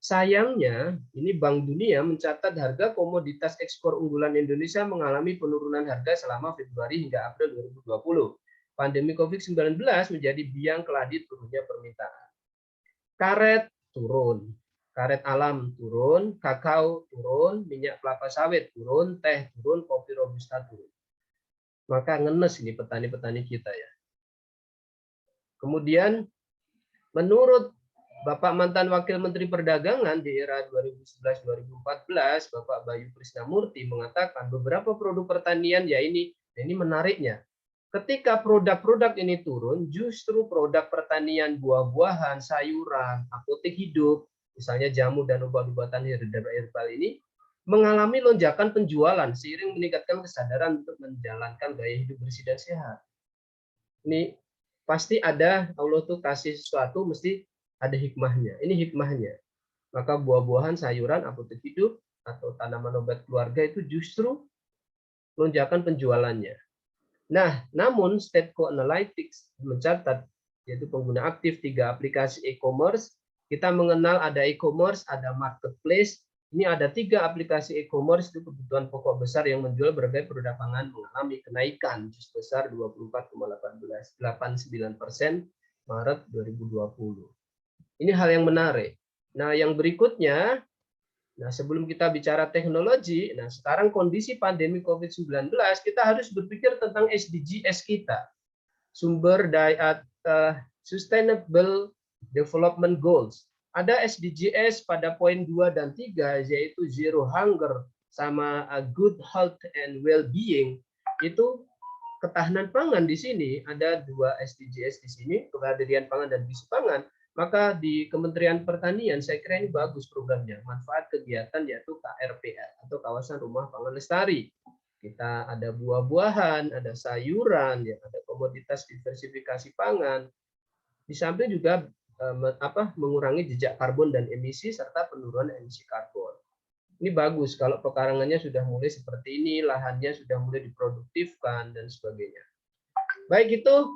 Speaker 2: Sayangnya, ini Bank Dunia mencatat harga komoditas ekspor unggulan Indonesia mengalami penurunan harga selama Februari hingga April 2020. Pandemi COVID-19 menjadi biang keladi turunnya permintaan. Karet turun. Karet alam turun, kakao turun, minyak kelapa sawit turun, teh turun, kopi robusta turun. Maka ngenes ini petani-petani kita ya. Kemudian menurut Bapak mantan Wakil Menteri Perdagangan di era 2011-2014, Bapak Bayu Krisnamurti mengatakan beberapa produk pertanian ya ini menariknya. Ketika produk-produk ini turun, justru produk pertanian buah-buahan, sayuran, apotek hidup, misalnya jamu dan obat-obatan herbal ini mengalami lonjakan penjualan seiring meningkatkan kesadaran untuk menjalankan gaya hidup bersih dan sehat. Ini pasti ada, Allah tuh kasih sesuatu mesti ada hikmahnya. Ini hikmahnya. Maka buah-buahan, sayuran, apotek hidup atau tanaman obat keluarga itu justru lonjakan penjualannya. Nah, namun Statco Analytics mencatat yaitu pengguna aktif 3 aplikasi e-commerce. Kita mengenal ada e-commerce, ada marketplace. Ini ada 3 aplikasi e-commerce itu kebutuhan pokok besar yang menjual berbagai produk pangan mengalami kenaikan sebesar 24,89% Maret 2020. Ini hal yang menarik. Nah, yang berikutnya, sebelum kita bicara teknologi, sekarang kondisi pandemi COVID-19, kita harus berpikir tentang SDGs kita. Sumber daya Sustainable Development Goals. Ada SDGs pada poin 2 dan 3, yaitu Zero Hunger sama Good Health and Well-being. Itu ketahanan pangan di sini, ada 2 SDGs di sini, kehadiran pangan dan gizi pangan. Maka di Kementerian Pertanian, saya kira ini bagus programnya. Manfaat kegiatan yaitu KRPL atau Kawasan Rumah Pangan Lestari. Kita ada buah-buahan, ada sayuran, ya, ada komoditas diversifikasi pangan. Di samping juga mengurangi jejak karbon dan emisi serta penurunan emisi karbon. Ini bagus kalau pekarangannya sudah mulai seperti ini, lahannya sudah mulai diproduktifkan dan sebagainya. Baik, itu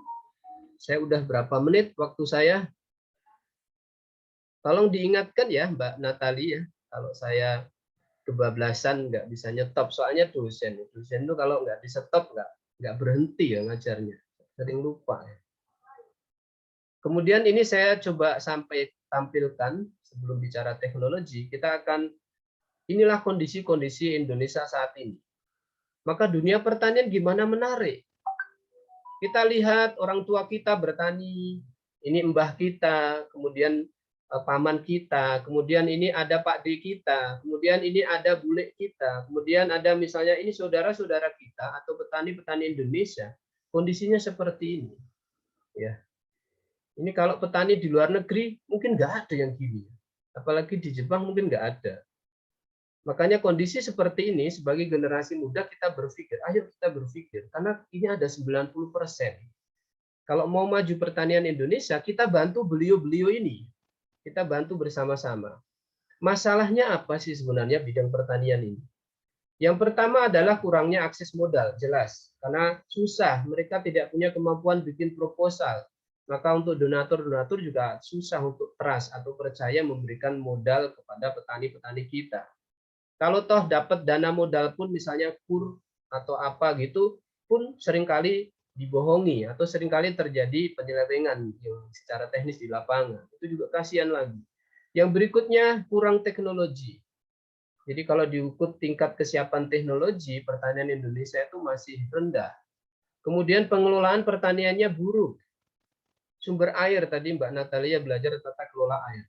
Speaker 2: saya udah berapa menit waktu saya. Tolong diingatkan ya Mbak Natali ya, kalau saya kebablasan nggak bisa nyetop, soalnya dosen itu kalau nggak di stop nggak berhenti ya ngajarnya, sering lupa ya. Kemudian ini saya coba tampilkan sebelum bicara teknologi, kita akan inilah kondisi-kondisi Indonesia saat ini. Maka dunia pertanian gimana menarik. Kita lihat orang tua kita bertani, ini mbah kita, kemudian paman kita, kemudian ini ada Pak D kita, kemudian ini ada bule kita, kemudian ada misalnya ini saudara-saudara kita atau petani-petani Indonesia, kondisinya seperti ini. Ya. Ini kalau petani di luar negeri mungkin nggak ada yang gini. Apalagi di Jepang mungkin nggak ada. Makanya kondisi seperti ini sebagai generasi muda kita berpikir, ayo kita berpikir. Karena ini ada 90%. Kalau mau maju pertanian Indonesia, kita bantu beliau-beliau ini. Kita bantu bersama-sama. Masalahnya apa sih sebenarnya bidang pertanian ini? Yang pertama adalah kurangnya akses modal, jelas. Karena susah, mereka tidak punya kemampuan bikin proposal. Maka untuk donatur-donatur juga susah untuk trust atau percaya memberikan modal kepada petani-petani kita. Kalau toh dapat dana modal pun misalnya KUR atau apa gitu pun seringkali dibohongi atau seringkali terjadi penyelewengan yang secara teknis di lapangan. Itu juga kasihan lagi. Yang berikutnya kurang teknologi. Jadi kalau diukur tingkat kesiapan teknologi, pertanian Indonesia itu masih rendah. Kemudian pengelolaan pertaniannya buruk. Sumber air, tadi Mbak Natalia belajar tata kelola air.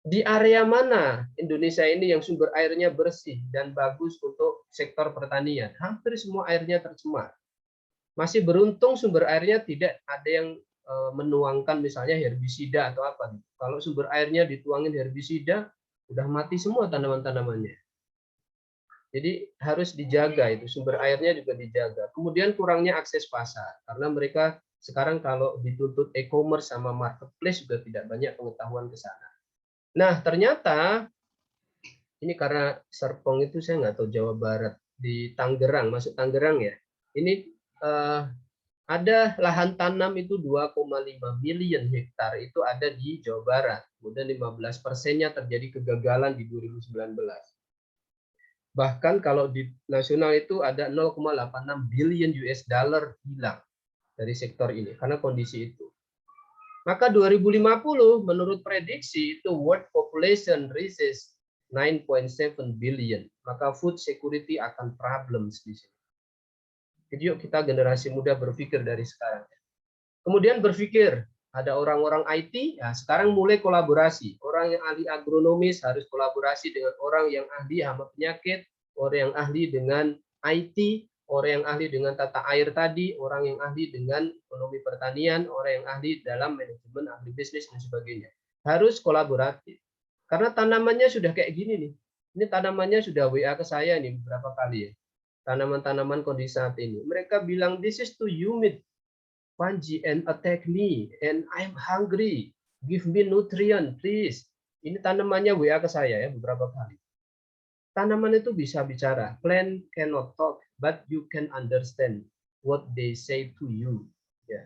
Speaker 2: Di area mana Indonesia ini yang sumber airnya bersih dan bagus untuk sektor pertanian? Hampir semua airnya tercemar. Masih beruntung sumber airnya tidak ada yang menuangkan misalnya herbisida atau apa. Kalau sumber airnya dituangin herbisida, udah mati semua tanaman-tanamannya. Jadi harus dijaga itu, sumber airnya juga dijaga. Kemudian kurangnya akses pasar, karena mereka sekarang kalau dituntut e-commerce sama marketplace juga tidak banyak pengetahuan ke sana. Nah, ternyata ini karena Serpong itu saya nggak tahu Jawa Barat, di Tangerang, masuk Tangerang ya. Ini ada lahan tanam itu 2,5 miliar hektar itu ada di Jawa Barat. Kemudian 15%-nya terjadi kegagalan di 2019. Bahkan kalau di nasional itu ada 0,86 billion US dollar hilang dari sektor ini karena kondisi itu. Maka 2050 menurut prediksi itu world population reaches 9.7 billion. Maka food security akan problems di sini. Jadi yuk kita generasi muda berpikir dari sekarang. Kemudian berpikir ada orang-orang IT, ya sekarang mulai kolaborasi. Orang yang ahli agronomis harus kolaborasi dengan orang yang ahli hama penyakit, orang yang ahli dengan IT, orang yang ahli dengan tata air tadi, orang yang ahli dengan ekonomi pertanian, orang yang ahli dalam manajemen, ahli bisnis, dan sebagainya. Harus kolaboratif. Karena tanamannya sudah kayak gini nih. Ini tanamannya sudah WA ke saya nih beberapa kali ya. Tanaman-tanaman kondisi saat ini. Mereka bilang, this is too humid. Fungi and attack me. And I'm hungry. Give me nutrient, please. Ini tanamannya WA ke saya ya beberapa kali. Tanaman itu bisa bicara. Plant cannot talk, but you can understand what they say to you. Ya.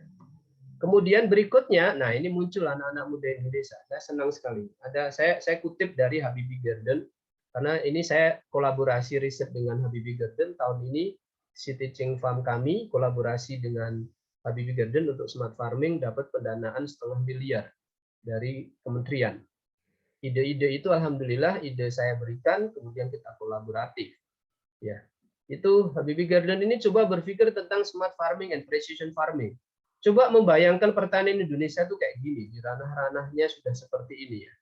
Speaker 2: Kemudian berikutnya, nah ini muncul anak-anak muda Indonesia. Saya senang sekali. Ada saya kutip dari Habibie Garden karena ini saya kolaborasi riset dengan Habibie Garden tahun ini. City Ching Farm kami kolaborasi dengan Habibie Garden untuk smart farming dapat pendanaan 0,5 miliar dari kementerian. Ide-ide itu alhamdulillah ide saya berikan, kemudian kita kolaboratif. Ya, itu Habibie Garden ini coba berpikir tentang smart farming and precision farming. Coba membayangkan pertanian Indonesia itu kayak gini, di ranah-ranahnya sudah seperti ini ya.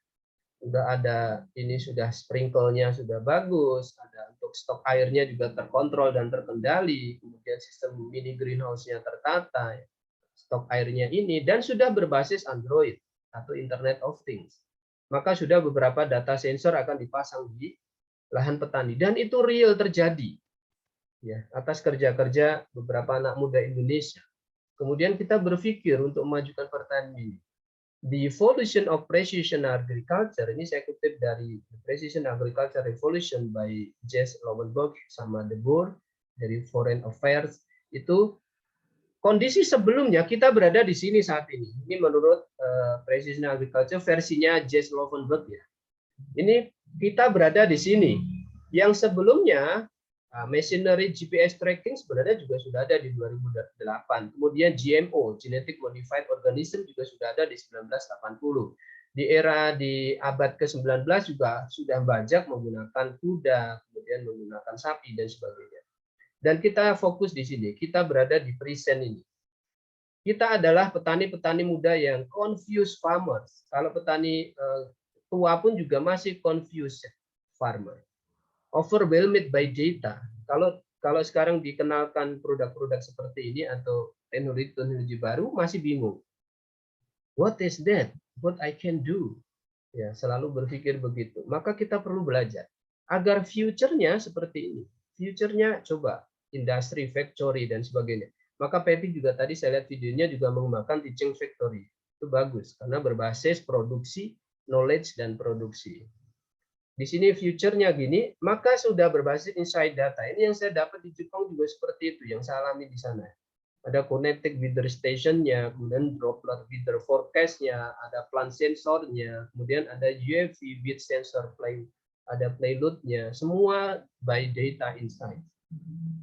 Speaker 2: Sudah ada ini sudah sprinkle-nya sudah bagus, ada untuk stok airnya juga terkontrol dan terkendali, kemudian sistem mini greenhouse-nya tertata, ya. Stok airnya ini dan sudah berbasis Android atau Internet of Things. Maka sudah beberapa data sensor akan dipasang di lahan petani dan itu real terjadi ya atas kerja-kerja beberapa anak muda Indonesia. Kemudian kita berpikir untuk memajukan pertanian ini. The Evolution of Precision Agriculture, ini saya kutip dari The Precision Agriculture Revolution by Jess Lowenberg sama De Boer dari Foreign Affairs, itu kondisi sebelumnya kita berada di sini saat ini. Ini menurut Precision Agriculture versinya Jess Lowenberg ya. Ini kita berada di sini. Yang sebelumnya machinery GPS tracking sebenarnya juga sudah ada di 2008. Kemudian GMO, Genetic Modified Organism juga sudah ada di 1980. di abad ke-19 juga sudah banyak menggunakan kuda, kemudian menggunakan sapi dan sebagainya. Dan kita fokus di sini, kita berada di present ini. Kita adalah petani-petani muda yang confused farmers. Kalau petani tua pun juga masih confused farmer. Overwhelmed by data. Kalau sekarang dikenalkan produk-produk seperti ini atau teknologi baru masih bingung. What is that? What I can do? Ya, selalu berpikir begitu. Maka kita perlu belajar agar future-nya seperti ini. Future-nya coba industri, factory dan sebagainya. Maka Pepi juga tadi saya lihat videonya juga mengembangkan teaching factory. Itu bagus karena berbasis produksi, knowledge dan produksi. Di sini future-nya gini, maka sudah berbasis inside data. Ini yang saya dapat di Jepang juga seperti itu, yang saya alami di sana. Ada connected weather station-nya, kemudian droplet weather forecast-nya, ada plant sensor-nya, kemudian ada UAV with sensor play, ada payload-nya, semua by data insight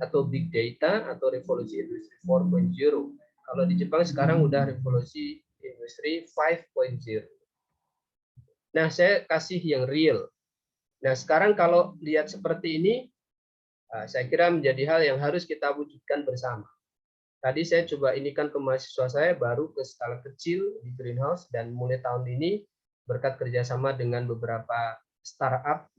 Speaker 2: atau big data atau revolusi industri 4.0. Kalau di Jepang sekarang udah revolusi industri 5.0. Nah, saya kasih yang real. Nah, sekarang kalau lihat seperti ini, saya kira menjadi hal yang harus kita wujudkan bersama. Tadi saya coba inikan ke mahasiswa saya baru ke skala kecil di greenhouse dan mulai tahun ini berkat kerjasama dengan beberapa startup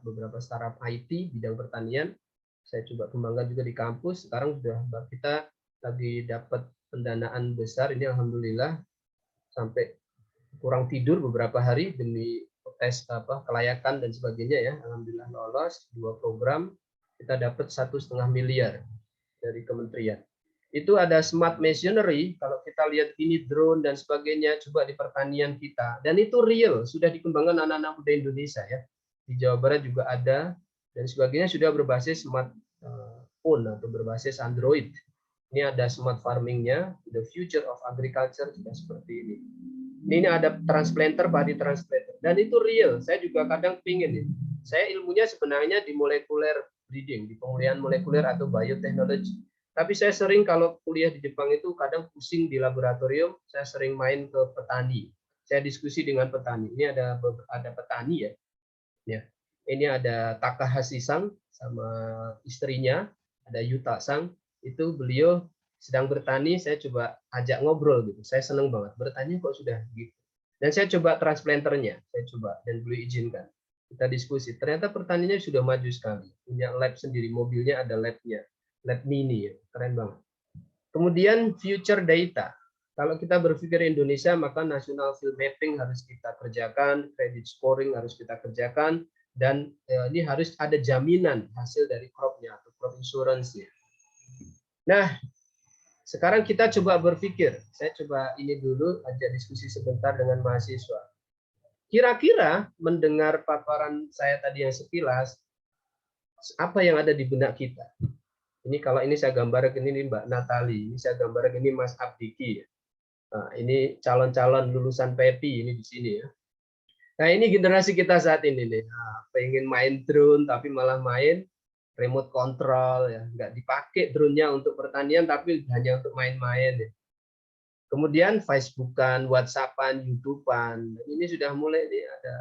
Speaker 2: beberapa startup IT bidang pertanian, saya coba kembangkan juga di kampus. Sekarang sudah kita lagi dapat pendanaan besar ini alhamdulillah sampai kurang tidur beberapa hari demi tes kelayakan dan sebagainya ya. Alhamdulillah lolos 2 program kita dapat 1,5 miliar dari kementerian. Itu ada smart machinery, kalau kita lihat ini drone dan sebagainya, coba di pertanian kita. Dan itu real, sudah dikembangkan anak-anak muda Indonesia ya. Di Jawa Barat juga ada, dan sebagainya sudah berbasis smartphone atau berbasis Android. Ini ada smart farming-nya, the future of agriculture juga seperti ini. Ini ada transplanter, padi transplanter. Dan itu real, saya juga kadang pingin ya. Saya ilmunya sebenarnya di molecular breeding, di pemulihan molekuler atau bioteknologi. Tapi saya sering kalau kuliah di Jepang itu kadang pusing di laboratorium, saya sering main ke petani. Saya diskusi dengan petani. Ini ada petani ya. Ya. Ini ada Takahashi-san sama istrinya, ada Yuta-san. Itu beliau sedang bertani, saya coba ajak ngobrol gitu. Saya senang banget. Bertani kok sudah gitu. Dan saya coba transplanternya, saya coba dan beliau izinkan. Kita diskusi. Ternyata pertaniannya sudah maju sekali. Punya lab sendiri, mobilnya ada labnya. Lab mini ya, keren banget. Kemudian future data. Kalau kita berpikir Indonesia, maka national field mapping harus kita kerjakan, credit scoring harus kita kerjakan, dan ini harus ada jaminan hasil dari crop-nya atau crop insurance-nya. Nah, sekarang kita coba berpikir. Saya coba ini dulu aja diskusi sebentar dengan mahasiswa. Kira-kira mendengar paparan saya tadi yang sekilas, apa yang ada di benak kita? Ini kalau ini saya gambarkan ini Mbak Natali, ini saya gambarkan ini Mas Abdiki. Nah, ini calon-calon lulusan PEPI ini di sini ya. Nah, ini generasi kita saat ini nih. Nah, pengen main drone tapi malah main remote control ya, nggak dipakai drone-nya untuk pertanian tapi hanya untuk main-main ya. Kemudian Facebookan, WhatsAppan, YouTubean. Ini sudah mulai nih, ada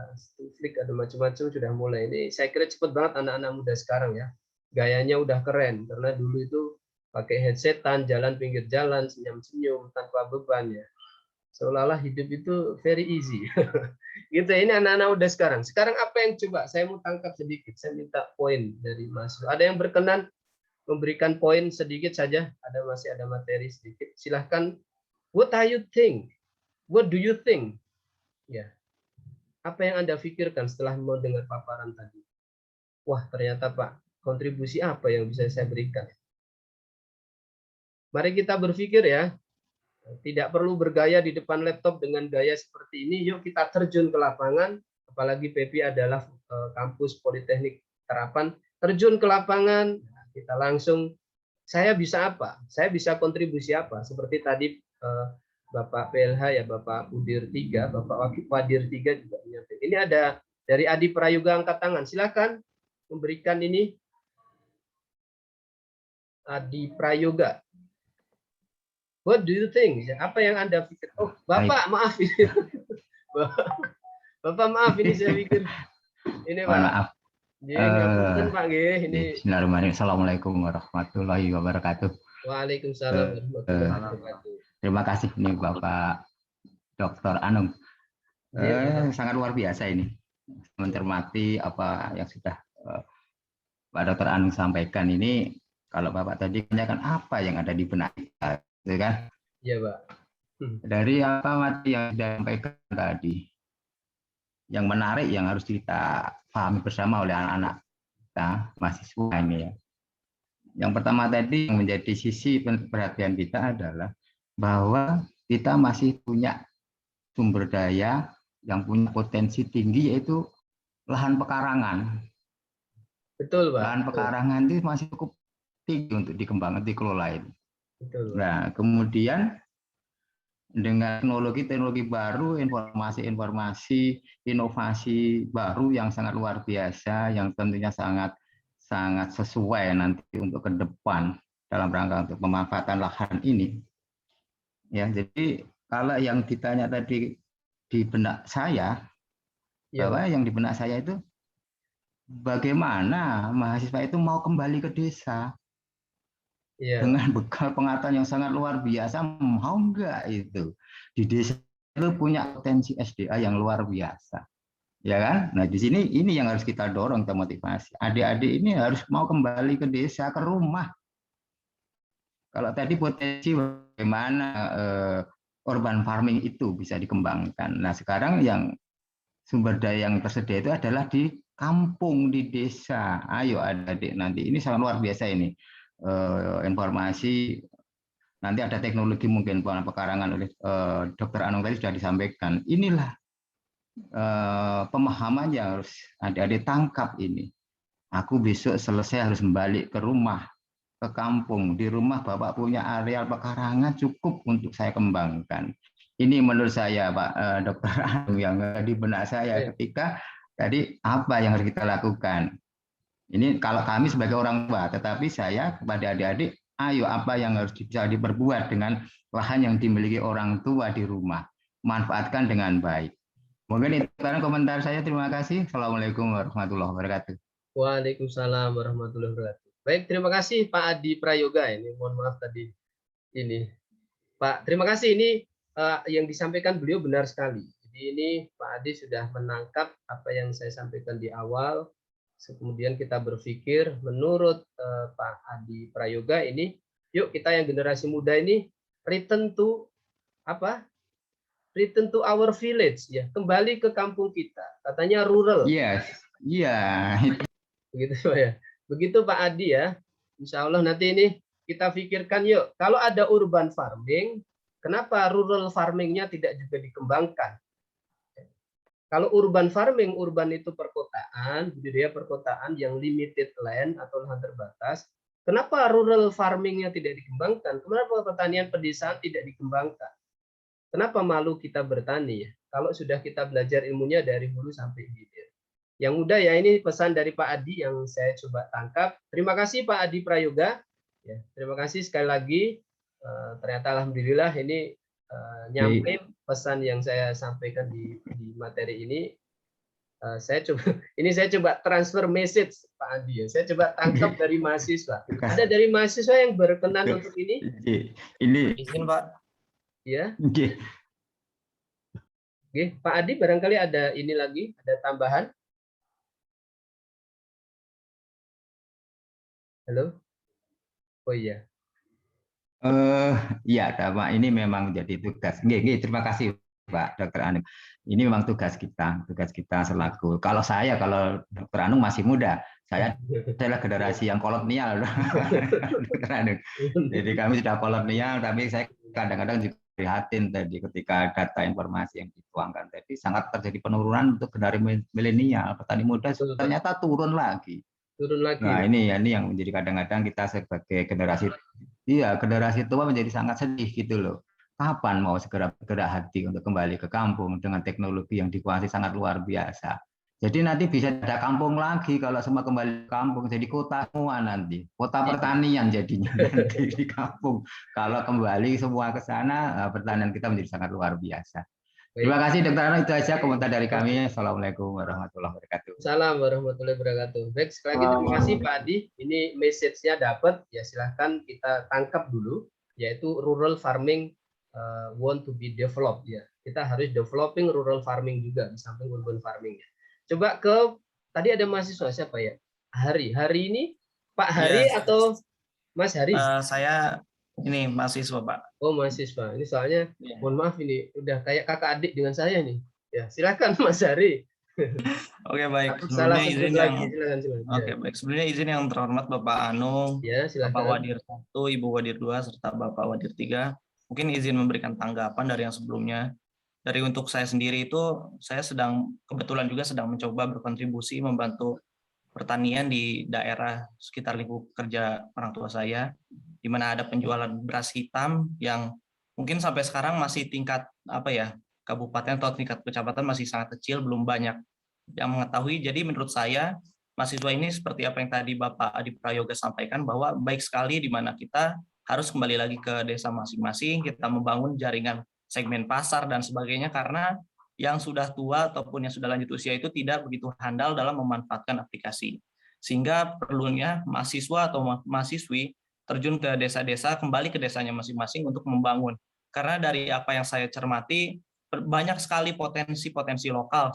Speaker 2: Flick, ada macam-macam sudah mulai. Ini saya kira cepat banget anak-anak muda sekarang ya. Gayanya udah keren karena dulu itu pakai headsetan, jalan pinggir jalan, senyum-senyum tanpa beban ya. Seolah-olah hidup itu very easy. Gitu. Ini anak-anak muda sekarang. Sekarang apa yang coba? Saya mau tangkap sedikit. Saya minta poin dari Mas. Ada yang berkenan memberikan poin sedikit saja? Masih ada materi sedikit. Silahkan. What are you think? What do you think? Ya. Apa yang Anda pikirkan setelah mendengar paparan tadi? Wah, ternyata Pak, kontribusi apa yang bisa saya berikan? Mari kita berpikir ya, tidak perlu bergaya di depan laptop dengan gaya seperti ini. Yuk kita terjun ke lapangan, apalagi PEPI adalah kampus Politeknik Terapan. Terjun ke lapangan, kita langsung, saya bisa apa? Saya bisa kontribusi apa? Seperti tadi Bapak PLH ya, Bapak Udir 3, Bapak Wadir 3 juga menyampaikan. Ini ada dari Adi Prayoga angkat tangan. Silakan memberikan ini. Adi Prayoga. What do you think? Apa yang Anda pikir? Oh, Bapak, maaf. Bapak maaf ini saya pikir ini Pak.
Speaker 3: Mohon maaf.
Speaker 2: Ngapunten Pak nggih ini.
Speaker 3: Bismillahirrahmanirrahim. Assalamualaikum warahmatullahi wabarakatuh.
Speaker 2: Waalaikumsalam warahmatullahi wabarakatuh.
Speaker 3: Terima kasih nih Bapak Dr. Anung. Sangat luar biasa ini mencermati apa yang sudah Pak Dr. Anung sampaikan ini. Kalau Bapak tadi tanyakan apa yang ada di benak kita, gitu kan?
Speaker 2: Iya Pak.
Speaker 3: Dari apa mati yang disampaikan tadi, yang menarik yang harus kita pahami bersama oleh anak-anak kita, mahasiswa ini ya. Yang pertama tadi yang menjadi sisi perhatian kita adalah bahwa kita masih punya sumber daya yang punya potensi tinggi, yaitu lahan pekarangan.
Speaker 2: Betul Pak.
Speaker 3: Lahan pekarangan itu masih cukup tinggi untuk dikembangkan, dikelola.
Speaker 2: Betul.
Speaker 3: Nah, kemudian dengan teknologi baru, informasi, inovasi baru yang sangat luar biasa, yang tentunya sangat sesuai nanti untuk ke depan dalam rangka untuk pemanfaatan lahan ini. Ya, jadi kalau yang ditanya tadi di benak saya, bahwa yang di benak saya itu bagaimana mahasiswa itu mau kembali ke desa. Dengan bekal pengetahuan yang sangat luar biasa, mau enggak itu di desa itu punya potensi SDA yang luar biasa, ya kan? Nah di sini ini yang harus kita dorong, kita motivasi adik-adik ini harus mau kembali ke desa, ke rumah. Kalau tadi potensi bagaimana urban farming itu bisa dikembangkan. Nah sekarang yang sumber daya yang tersedia itu adalah di kampung, di desa. Ayo adik-adik, nanti ini sangat luar biasa ini. Informasi, nanti ada teknologi mungkin pekarangan oleh Dr. Anung tadi sudah disampaikan. Inilah pemahaman yang harus adik-adik tangkap ini. Aku besok selesai harus balik ke rumah, ke kampung. Di rumah Bapak punya areal pekarangan cukup untuk saya kembangkan. Ini menurut saya Pak Dr. Anung yang di benak saya ketika tadi apa yang harus kita lakukan. Ini kalau kami sebagai orang tua, tetapi saya kepada adik-adik, ayo apa yang harus bisa diperbuat dengan lahan yang dimiliki orang tua di rumah. Manfaatkan dengan baik. Mungkin itu sekarang komentar saya. Terima kasih. Assalamualaikum warahmatullahi wabarakatuh.
Speaker 2: Waalaikumsalam warahmatullahi wabarakatuh. Baik, terima kasih Pak Adi Prayoga. Ini mohon maaf tadi ini. Pak, terima kasih. Ini yang disampaikan beliau benar sekali. Jadi ini Pak Adi sudah menangkap apa yang saya sampaikan di awal. Kemudian kita berpikir menurut Pak Adi Prayoga ini, yuk kita yang generasi muda ini return to apa? Return to our village, ya, kembali ke kampung kita. Katanya rural.
Speaker 3: Yes, iya.
Speaker 2: Begitu ya. Begitu Pak Adi ya. Insya Allah nanti ini kita pikirkan yuk. Kalau ada urban farming, kenapa rural farmingnya tidak juga dikembangkan? Kalau urban farming, urban itu perkotaan, budidaya perkotaan yang limited land atau lahan terbatas. Kenapa rural farmingnya tidak dikembangkan? Kenapa pertanian pedesaan tidak dikembangkan? Kenapa malu kita bertani ya? Kalau sudah kita belajar ilmunya dari hulu sampai hilir. Yang muda ya, ini pesan dari Pak Adi yang saya coba tangkap. Terima kasih Pak Adi Prayoga. Ya, terima kasih sekali lagi. Ternyata alhamdulillah ini nyampe pesan yang saya sampaikan di materi ini. Saya coba transfer message Pak Adi ya. Saya coba tangkap dari mahasiswa. Ada dari mahasiswa yang berkenan untuk ini?
Speaker 3: Ini
Speaker 4: izin Pak.
Speaker 2: Ya. Oke, Pak Adi barangkali ada ini lagi, ada tambahan. Halo. Oh iya.
Speaker 3: Ya, Pak, ini memang jadi tugas. Terima kasih Pak Dr. Anung. Ini memang tugas kita selaku. Kalau Dr. Anung masih muda, saya adalah generasi yang kolonial, Dr. Anung. Jadi kami sudah kolonial, tapi saya kadang-kadang juga prihatin tadi ketika data informasi yang dituangkan tadi sangat terjadi penurunan untuk generasi milenial, petani muda ternyata turun lagi. Nah ini yang menjadi kadang-kadang kita sebagai generasi tua menjadi sangat sedih gitu loh. Kapan mau segera bergerak hati untuk kembali ke kampung dengan teknologi yang dikuasai sangat luar biasa. Jadi nanti bisa ada kampung lagi kalau semua kembali ke kampung, jadi kota semua nanti, kota pertanian jadinya nanti di kampung. Kalau kembali semua ke sana, pertanian kita menjadi sangat luar biasa. Terima kasih Dr. Anu, itu aja komentar dari kami. Assalamualaikum warahmatullahi wabarakatuh.
Speaker 2: Salam warahmatullahi wabarakatuh. Baik, sekali lagi terima kasih Pak Adi. Ini message-nya dapat, ya silahkan kita tangkap dulu, yaitu rural farming want to be developed ya. Kita harus developing rural farming juga di samping urban farming ya. Coba ke tadi ada mahasiswa siapa ya? Hari ini Pak Hari
Speaker 5: Ya,
Speaker 2: atau Mas Hari?
Speaker 5: saya ini mahasiswa Pak.
Speaker 2: Oh mahasiswa. Ini soalnya
Speaker 5: Ya.
Speaker 2: mohon maaf ini udah kayak kakak adik dengan saya nih. Ya silakan Mas Hari.
Speaker 5: Oke baik.
Speaker 2: Aku salah
Speaker 5: Sebelumnya
Speaker 2: sebut
Speaker 5: izin
Speaker 2: lagi.
Speaker 5: yang
Speaker 2: Silakan.
Speaker 5: Oke baik. Sebelumnya izin yang terhormat Bapak Anu,
Speaker 2: Ya
Speaker 5: Bapak
Speaker 2: silakan.
Speaker 5: Wadir 1, Ibu Wadir 2, serta Bapak Wadir 3. Mungkin izin memberikan tanggapan dari yang sebelumnya. Dari untuk saya sendiri itu, saya kebetulan juga sedang mencoba berkontribusi membantu pertanian di daerah sekitar lingkup kerja orang tua saya, di mana ada penjualan beras hitam yang mungkin sampai sekarang masih tingkat kabupaten atau tingkat kecamatan masih sangat kecil, belum banyak yang mengetahui. Jadi menurut saya mahasiswa ini seperti apa yang tadi Bapak Adi Prayoga sampaikan, bahwa baik sekali di mana kita harus kembali lagi ke desa masing-masing, kita membangun jaringan segmen pasar dan sebagainya, karena yang sudah tua ataupun yang sudah lanjut usia itu tidak begitu handal dalam memanfaatkan aplikasi. Sehingga perlunya mahasiswa atau mahasiswi terjun ke desa-desa, kembali ke desanya masing-masing untuk membangun. Karena dari apa yang saya cermati, banyak sekali potensi-potensi lokal,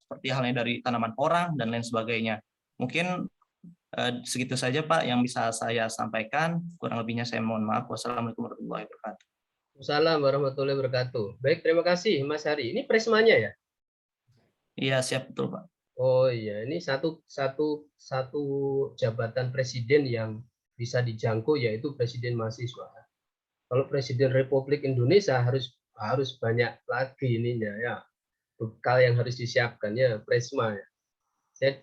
Speaker 5: seperti halnya dari tanaman porang dan lain sebagainya. Mungkin segitu saja Pak yang bisa saya sampaikan. Kurang lebihnya saya mohon maaf. Wassalamualaikum warahmatullahi wabarakatuh.
Speaker 2: Assalamualaikum warahmatullahi wabarakatuh. Baik, terima kasih Mas Hari. Ini Prismanya ya?
Speaker 5: Iya, siap betul Pak.
Speaker 2: Oh iya, ini satu jabatan presiden yang bisa dijangkau, yaitu presiden mahasiswa. Kalau presiden Republik Indonesia harus banyak lagi ininya ya. Bekal yang harus disiapkan ya, Presma ya.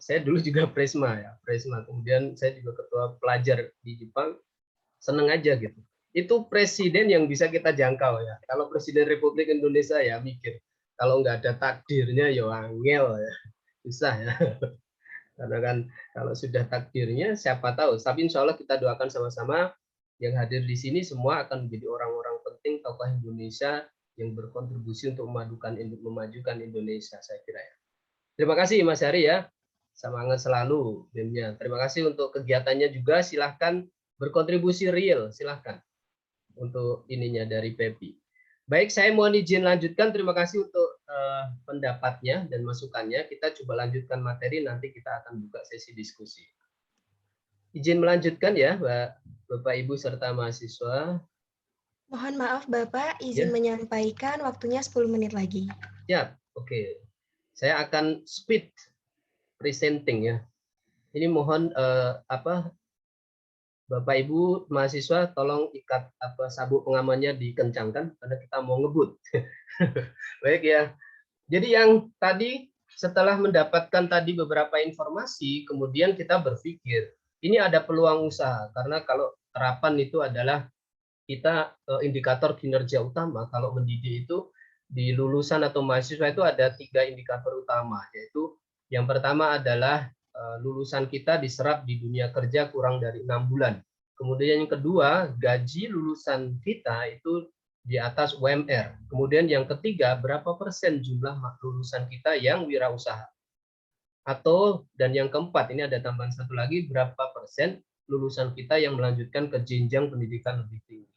Speaker 2: Saya dulu juga Presma ya, Presma. Kemudian saya juga ketua pelajar di Jepang. Seneng aja gitu. Itu presiden yang bisa kita jangkau ya. Kalau presiden Republik Indonesia ya mikir, kalau nggak ada takdirnya ya angel ya, susah ya. Karena kan kalau sudah takdirnya siapa tahu. Tapi insya Allah kita doakan sama-sama yang hadir di sini semua akan menjadi orang-orang penting tokoh Indonesia yang berkontribusi untuk memajukan Indonesia, saya kira ya. Terima kasih Mas Hari ya. Semangat selalu BEM-nya. Terima kasih untuk kegiatannya juga. Silahkan berkontribusi real, silahkan untuk ininya dari PEPI. Baik, saya mohon izin lanjutkan. Terima kasih untuk pendapatnya dan masukannya. Kita coba lanjutkan materi, nanti kita akan buka sesi diskusi. Izin melanjutkan ya, Bapak Ibu serta mahasiswa.
Speaker 1: Mohon maaf Bapak, izin menyampaikan waktunya 10 menit lagi.
Speaker 2: Siap, oke. Saya akan speed presenting ya. Ini mohon Bapak Ibu mahasiswa tolong ikat sabuk pengamannya dikencangkan karena kita mau ngebut. Baik ya. Jadi yang tadi setelah mendapatkan tadi beberapa informasi, kemudian kita berpikir ini ada peluang usaha karena kalau terapan itu adalah kita indikator kinerja utama. Kalau mendidik itu di lulusan atau mahasiswa itu ada 3 indikator utama, yaitu yang pertama adalah lulusan kita diserap di dunia kerja kurang dari 6 bulan. Kemudian yang kedua, gaji lulusan kita itu di atas UMR. Kemudian yang ketiga, berapa persen jumlah lulusan kita yang wirausaha. Dan yang keempat, ini ada tambahan satu lagi, berapa persen lulusan kita yang melanjutkan ke jenjang pendidikan lebih tinggi.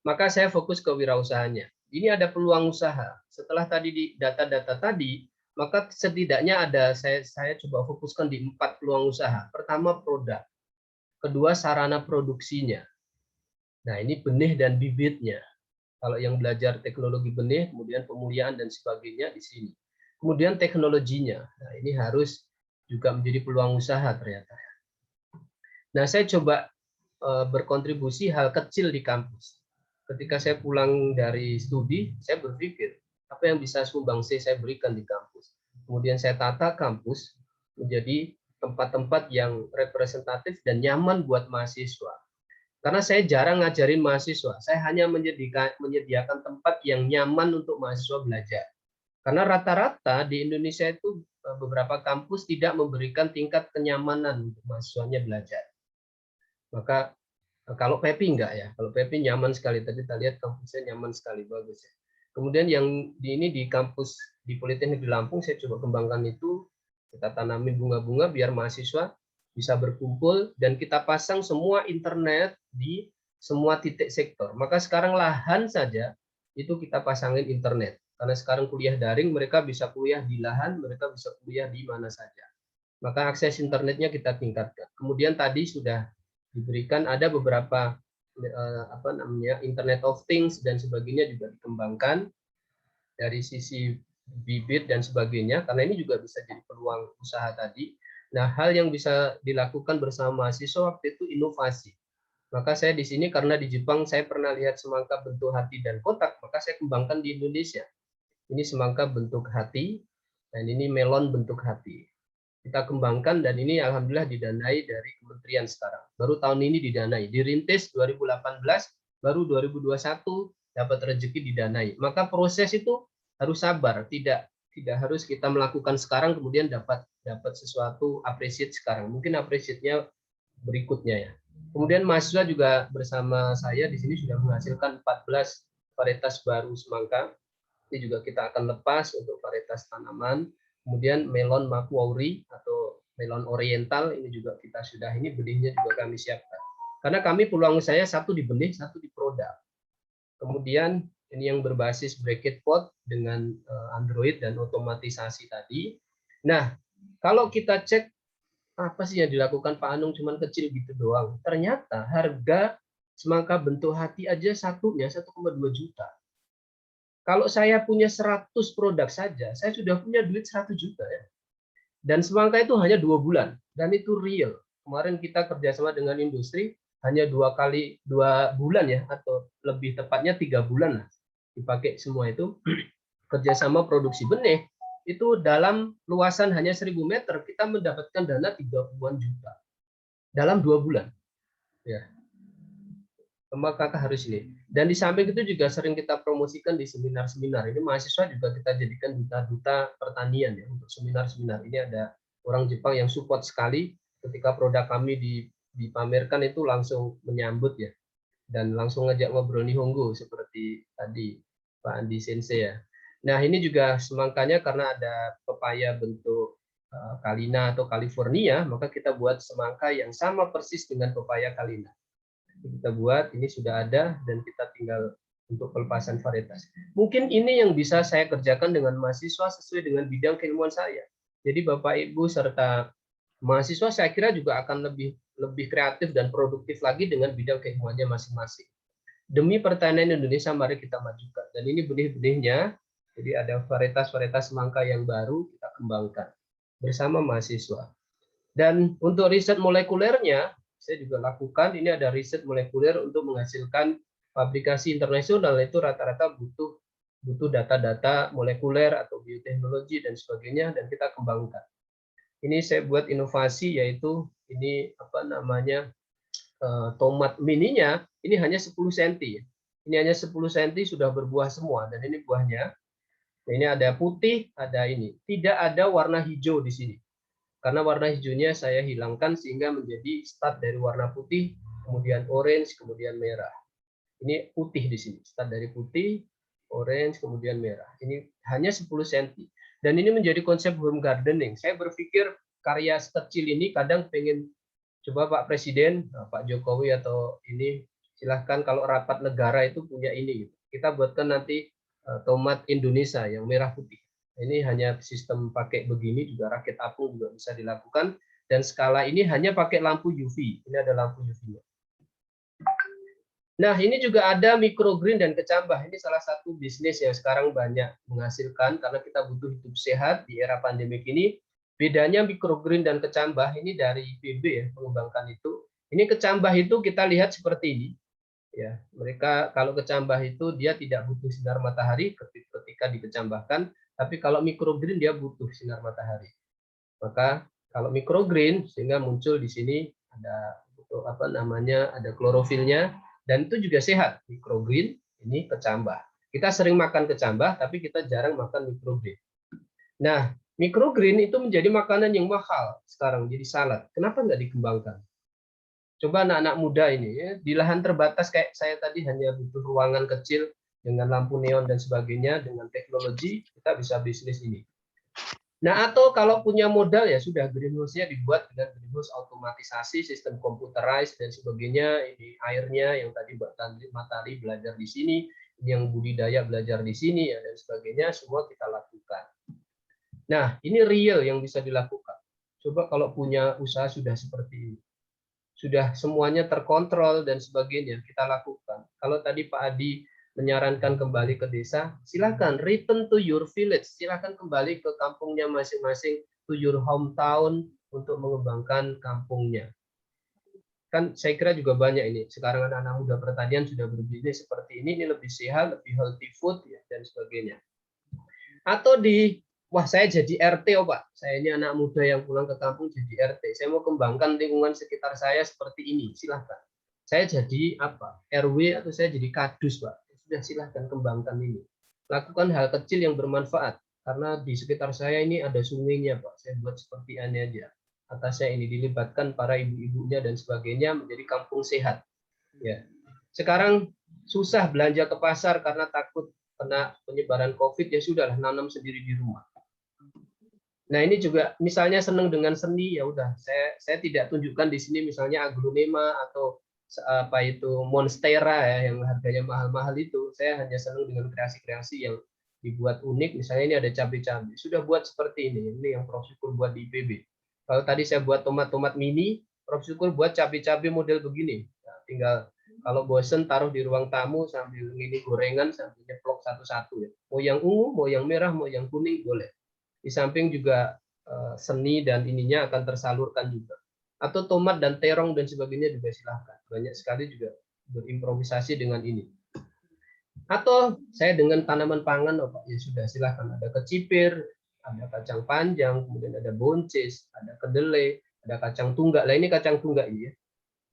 Speaker 2: Maka saya fokus ke wirausahanya. Ini ada peluang usaha. Setelah tadi di data-data tadi, maka setidaknya saya coba fokuskan di 4 peluang usaha. Pertama, produk. Kedua, sarana produksinya. Nah, ini benih dan bibitnya. Kalau yang belajar teknologi benih, kemudian pemuliaan dan sebagainya di sini. Kemudian teknologinya. Nah, ini harus juga menjadi peluang usaha ternyata. Nah, saya coba berkontribusi hal kecil di kampus. Ketika saya pulang dari studi, saya berpikir, apa yang bisa sumbangsi saya berikan di kampus. Kemudian saya tata kampus menjadi tempat-tempat yang representatif dan nyaman buat mahasiswa. Karena saya jarang ngajarin mahasiswa, saya hanya menyediakan tempat yang nyaman untuk mahasiswa belajar. Karena rata-rata di Indonesia itu beberapa kampus tidak memberikan tingkat kenyamanan untuk mahasiswanya belajar. Maka kalau PEPI enggak ya, kalau PEPI nyaman sekali, tadi kita lihat kampusnya nyaman sekali, bagus ya. Kemudian yang di kampus di Politeknik di Lampung saya coba kembangkan itu, kita tanami bunga-bunga biar mahasiswa bisa berkumpul dan kita pasang semua internet di semua titik sektor. Maka sekarang lahan saja itu kita pasangin internet. Karena sekarang kuliah daring, mereka bisa kuliah di lahan, mereka bisa kuliah di mana saja. Maka akses internetnya kita tingkatkan. Kemudian tadi sudah diberikan ada beberapa Internet of Things dan sebagainya juga dikembangkan dari sisi bibit dan sebagainya, karena ini juga bisa jadi peluang usaha tadi. Nah, hal yang bisa dilakukan bersama mahasiswa waktu itu inovasi. Maka saya di sini karena di Jepang saya pernah lihat semangka bentuk hati dan kotak, maka saya kembangkan di Indonesia. Ini semangka bentuk hati dan ini melon bentuk hati. Kita kembangkan dan ini alhamdulillah didanai dari kementerian sekarang. Baru tahun ini didanai. Dirintis 2018, baru 2021 dapat rezeki didanai. Maka proses itu harus sabar, tidak harus kita melakukan sekarang kemudian dapat sesuatu appreciate sekarang. Mungkin appreciate-nya berikutnya ya. Kemudian mahasiswa juga bersama saya di sini sudah menghasilkan 14 varietas baru semangka. Ini juga kita akan lepas untuk varietas tanaman. Kemudian melon makuauri atau melon oriental ini juga kita sudah, ini benihnya juga kami siapkan. Karena kami peluang saya satu di benih, satu di produk. Kemudian ini yang berbasis bracket pot dengan Android dan otomatisasi tadi. Nah, kalau kita cek apa sih yang dilakukan Pak Anung cuman kecil gitu doang. Ternyata harga semangka bentuk hati aja satunya 1,2 juta. Kalau saya punya 100 produk saja, saya sudah punya duit 100 juta ya. Dan semangka itu hanya 2 bulan dan itu real. Kemarin kita kerjasama dengan industri hanya 2 bulan ya, atau lebih tepatnya 3 bulan lah dipakai semua itu. Kerjasama produksi benih itu dalam luasan hanya 1000 meter kita mendapatkan dana 30-an juta dalam 2 bulan ya. Maka harus ini. Dan di samping itu juga sering kita promosikan di seminar-seminar. Ini mahasiswa juga kita jadikan duta-duta pertanian ya untuk seminar-seminar. Ini ada orang Jepang yang support sekali ketika produk kami dipamerkan itu langsung menyambut ya. Dan langsung ngajak ngobrol Nihongo seperti tadi Pak Andi Sensei ya. Nah, ini juga semangkanya karena ada pepaya bentuk Kalina atau California, maka kita buat semangka yang sama persis dengan pepaya Kalina. Kita buat, ini sudah ada dan kita tinggal untuk pelepasan varietas. Mungkin ini yang bisa saya kerjakan dengan mahasiswa sesuai dengan bidang keilmuan saya. Jadi Bapak Ibu serta mahasiswa saya kira juga akan lebih kreatif dan produktif lagi dengan bidang keilmuannya masing-masing. Demi pertanian Indonesia mari kita majukan. Dan ini benih-benihnya, jadi ada varietas-varietas semangka yang baru kita kembangkan bersama mahasiswa. Dan untuk riset molekulernya, saya juga lakukan, ini ada riset molekuler untuk menghasilkan fabrikasi internasional, itu rata-rata butuh data-data molekuler atau bioteknologi dan sebagainya, dan kita kembangkan. Ini saya buat inovasi, yaitu ini apa namanya tomat mininya, ini hanya 10 cm. Ini hanya 10 cm sudah berbuah semua, dan ini buahnya. Ini ada putih, ada ini. Tidak ada warna hijau di sini. Karena warna hijaunya saya hilangkan sehingga menjadi start dari warna putih, kemudian orange, kemudian merah. Ini putih di sini, start dari putih, orange, kemudian merah. Ini hanya 10 cm. Dan ini menjadi konsep home gardening. Saya berpikir karya kecil ini kadang pengen coba Pak Presiden, Pak Jokowi atau ini silahkan kalau rapat negara itu punya ini. Kita buatkan nanti tomat Indonesia yang merah putih. Ini hanya sistem pakai begini, juga rakit apung juga bisa dilakukan. Dan skala ini hanya pakai lampu UV. Ini ada lampu UV-nya. Nah, ini juga ada microgreen dan kecambah. Ini salah satu bisnis yang sekarang banyak menghasilkan karena kita butuh hidup sehat di era pandemik ini. Bedanya microgreen dan kecambah ini dari PB ya, mengembangkan itu. Ini kecambah itu kita lihat seperti ini. Ya, mereka kalau kecambah itu dia tidak butuh sinar matahari ketika dikecambahkan, tapi kalau microgreen dia butuh sinar matahari. Maka kalau microgreen sehingga muncul di sini ada apa namanya, ada klorofilnya dan itu juga sehat. Microgreen ini kecambah. Kita sering makan kecambah tapi kita jarang makan microgreen. Nah, microgreen itu menjadi makanan yang mahal sekarang jadi salad. Kenapa nggak dikembangkan? Coba anak-anak muda ini ya, di lahan terbatas kayak saya tadi hanya butuh ruangan kecil, dengan lampu neon dan sebagainya, dengan teknologi kita bisa bisnis ini. Nah, atau kalau punya modal ya sudah, greenhouse-nya dibuat dengan greenhouse otomatisasi, sistem computerized dan sebagainya. Ini airnya yang tadi Mbak Matali belajar di sini, yang budidaya belajar di sini ya, dan sebagainya, semua kita lakukan. Nah, ini real yang bisa dilakukan. Coba kalau punya usaha sudah seperti ini, sudah semuanya terkontrol dan sebagainya, kita lakukan. Kalau tadi Pak Adi menyarankan kembali ke desa, silakan return to your village, silakan kembali ke kampungnya masing-masing, to your hometown untuk mengembangkan kampungnya. Kan saya kira juga banyak ini, sekarang anak-anak muda pertanian sudah berbisnis seperti ini lebih sehat, lebih healthy food ya, dan sebagainya. Atau wah saya jadi RT, Pak, saya ini anak muda yang pulang ke kampung jadi RT, saya mau kembangkan lingkungan sekitar saya seperti ini, silahkan. Saya jadi apa? RW atau saya jadi kadus, Pak. Sudah silahkan kembangkan ini. Lakukan hal kecil yang bermanfaat. Karena di sekitar saya ini ada sungainya, Pak. Saya buat seperti ini aja. Atasnya ini dilibatkan para ibu-ibunya dan sebagainya menjadi kampung sehat. Ya. Sekarang susah belanja ke pasar karena takut kena penyebaran COVID, ya sudahlah nanam sendiri di rumah. Nah, ini juga misalnya senang dengan seni, ya udah saya tidak tunjukkan di sini misalnya aglonema atau apa itu monstera ya yang harganya mahal-mahal itu. Saya hanya senang dengan kreasi-kreasi yang dibuat unik. Misalnya ini ada cabai-cabai, sudah buat seperti ini yang Prof Syukur buat di IPB. Kalau tadi saya buat tomat-tomat mini, Prof Syukur buat cabai-cabai model begini. Nah, tinggal kalau bosen taruh di ruang tamu sambil ini gorengan sambil nyeplok satu-satu ya. Mau yang ungu, mau yang merah, mau yang kuning boleh. Di samping juga seni dan ininya akan tersalurkan juga. Atau tomat dan terong dan sebagainya juga silahkan. Banyak sekali juga berimprovisasi dengan ini. Atau saya dengan tanaman pangan, ya sudah silahkan. Ada kecipir, ada kacang panjang, kemudian ada buncis, ada kedelai, ada kacang tunggak. Lah ini kacang tunggak ini ya.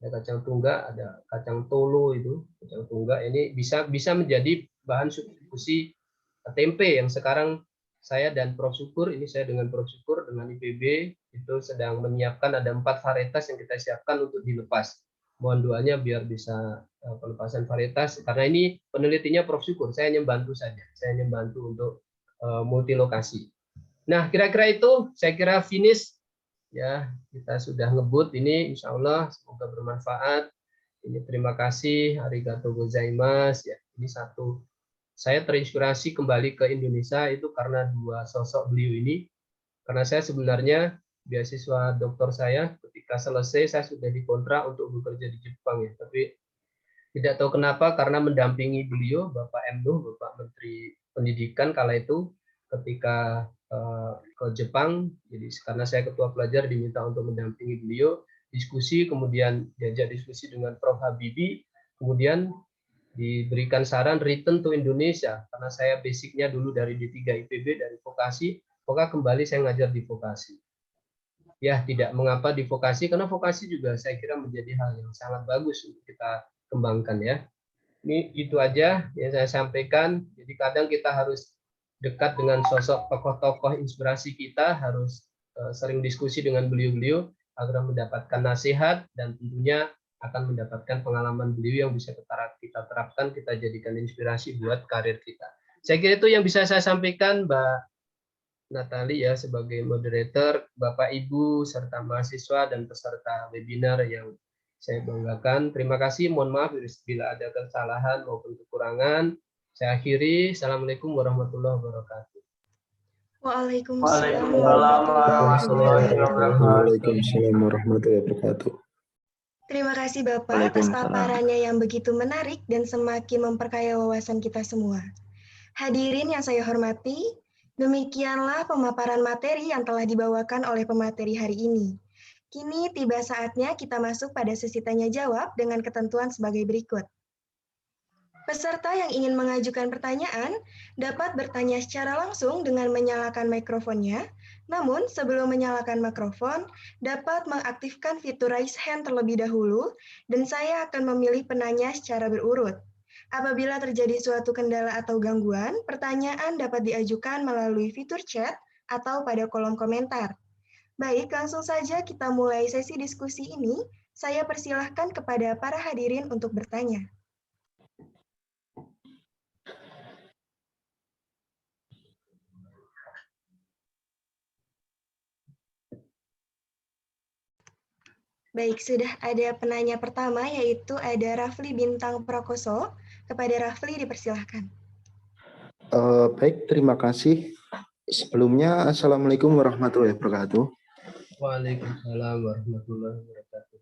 Speaker 2: Ada kacang tunggak, ada kacang tolo itu, kacang tunggak ini bisa menjadi bahan substitusi tempe yang sekarang saya dan Prof Syukur, ini saya dengan Prof Syukur dengan IPB itu sedang menyiapkan ada 4 varietas yang kita siapkan untuk dilepas. Mohon doanya biar bisa pelepasan varietas karena ini penelitinya Prof Syukur, saya hanya bantu saja. Saya hanya bantu untuk multi lokasi. Nah, kira-kira itu saya kira finish ya, kita sudah ngebut ini, insya Allah semoga bermanfaat. Ini terima kasih, arigatou gozaimasu ya. Ini satu, saya terinspirasi kembali ke Indonesia itu karena 2 sosok beliau ini. Karena saya sebenarnya beasiswa doktor saya ketika selesai saya sudah dikontrak untuk bekerja di Jepang ya, tapi tidak tahu kenapa karena mendampingi beliau Bapak M. Nuh, Bapak Menteri Pendidikan kala itu ketika ke Jepang, jadi karena saya ketua pelajar diminta untuk mendampingi beliau diskusi, kemudian diajak diskusi dengan Prof Habibie, kemudian diberikan saran return to Indonesia karena saya basicnya dulu dari D3 IPB dari vokasi, maka kembali saya ngajar di vokasi. Ya, tidak mengapa di vokasi karena vokasi juga saya kira menjadi hal yang sangat bagus untuk kita kembangkan ya. Ini itu aja yang saya sampaikan. Jadi kadang kita harus dekat dengan sosok tokoh-tokoh inspirasi kita, harus sering diskusi dengan beliau-beliau agar mendapatkan nasihat dan tentunya akan mendapatkan pengalaman beliau yang bisa kita terapkan, kita jadikan inspirasi buat karir kita. Saya kira itu yang bisa saya sampaikan, Mbak Natali ya sebagai moderator, Bapak Ibu serta mahasiswa dan peserta webinar yang saya banggakan. Terima kasih, mohon maaf bila ada kesalahan maupun kekurangan. Saya akhiri. Assalamualaikum warahmatullahi wabarakatuh.
Speaker 1: Waalaikumsalam
Speaker 6: warahmatullahi wabarakatuh.
Speaker 1: Terima kasih Bapak atas paparannya yang begitu menarik dan semakin memperkaya wawasan kita semua. Hadirin yang saya hormati, demikianlah pemaparan materi yang telah dibawakan oleh pemateri hari ini. Kini tiba saatnya kita masuk pada sesi tanya jawab dengan ketentuan sebagai berikut. Peserta yang ingin mengajukan pertanyaan dapat bertanya secara langsung dengan menyalakan mikrofonnya. Namun, sebelum menyalakan mikrofon, dapat mengaktifkan fitur raise hand terlebih dahulu, dan saya akan memilih penanya secara berurut. Apabila terjadi suatu kendala atau gangguan, pertanyaan dapat diajukan melalui fitur chat atau pada kolom komentar. Baik, langsung saja kita mulai sesi diskusi ini. Saya persilahkan kepada para hadirin untuk bertanya. Baik, sudah ada penanya pertama, yaitu ada Rafli Bintang Prakoso. Kepada Rafli, dipersilahkan.
Speaker 6: Baik, terima kasih. Sebelumnya, Assalamualaikum warahmatullahi wabarakatuh.
Speaker 2: Waalaikumsalam warahmatullahi wabarakatuh.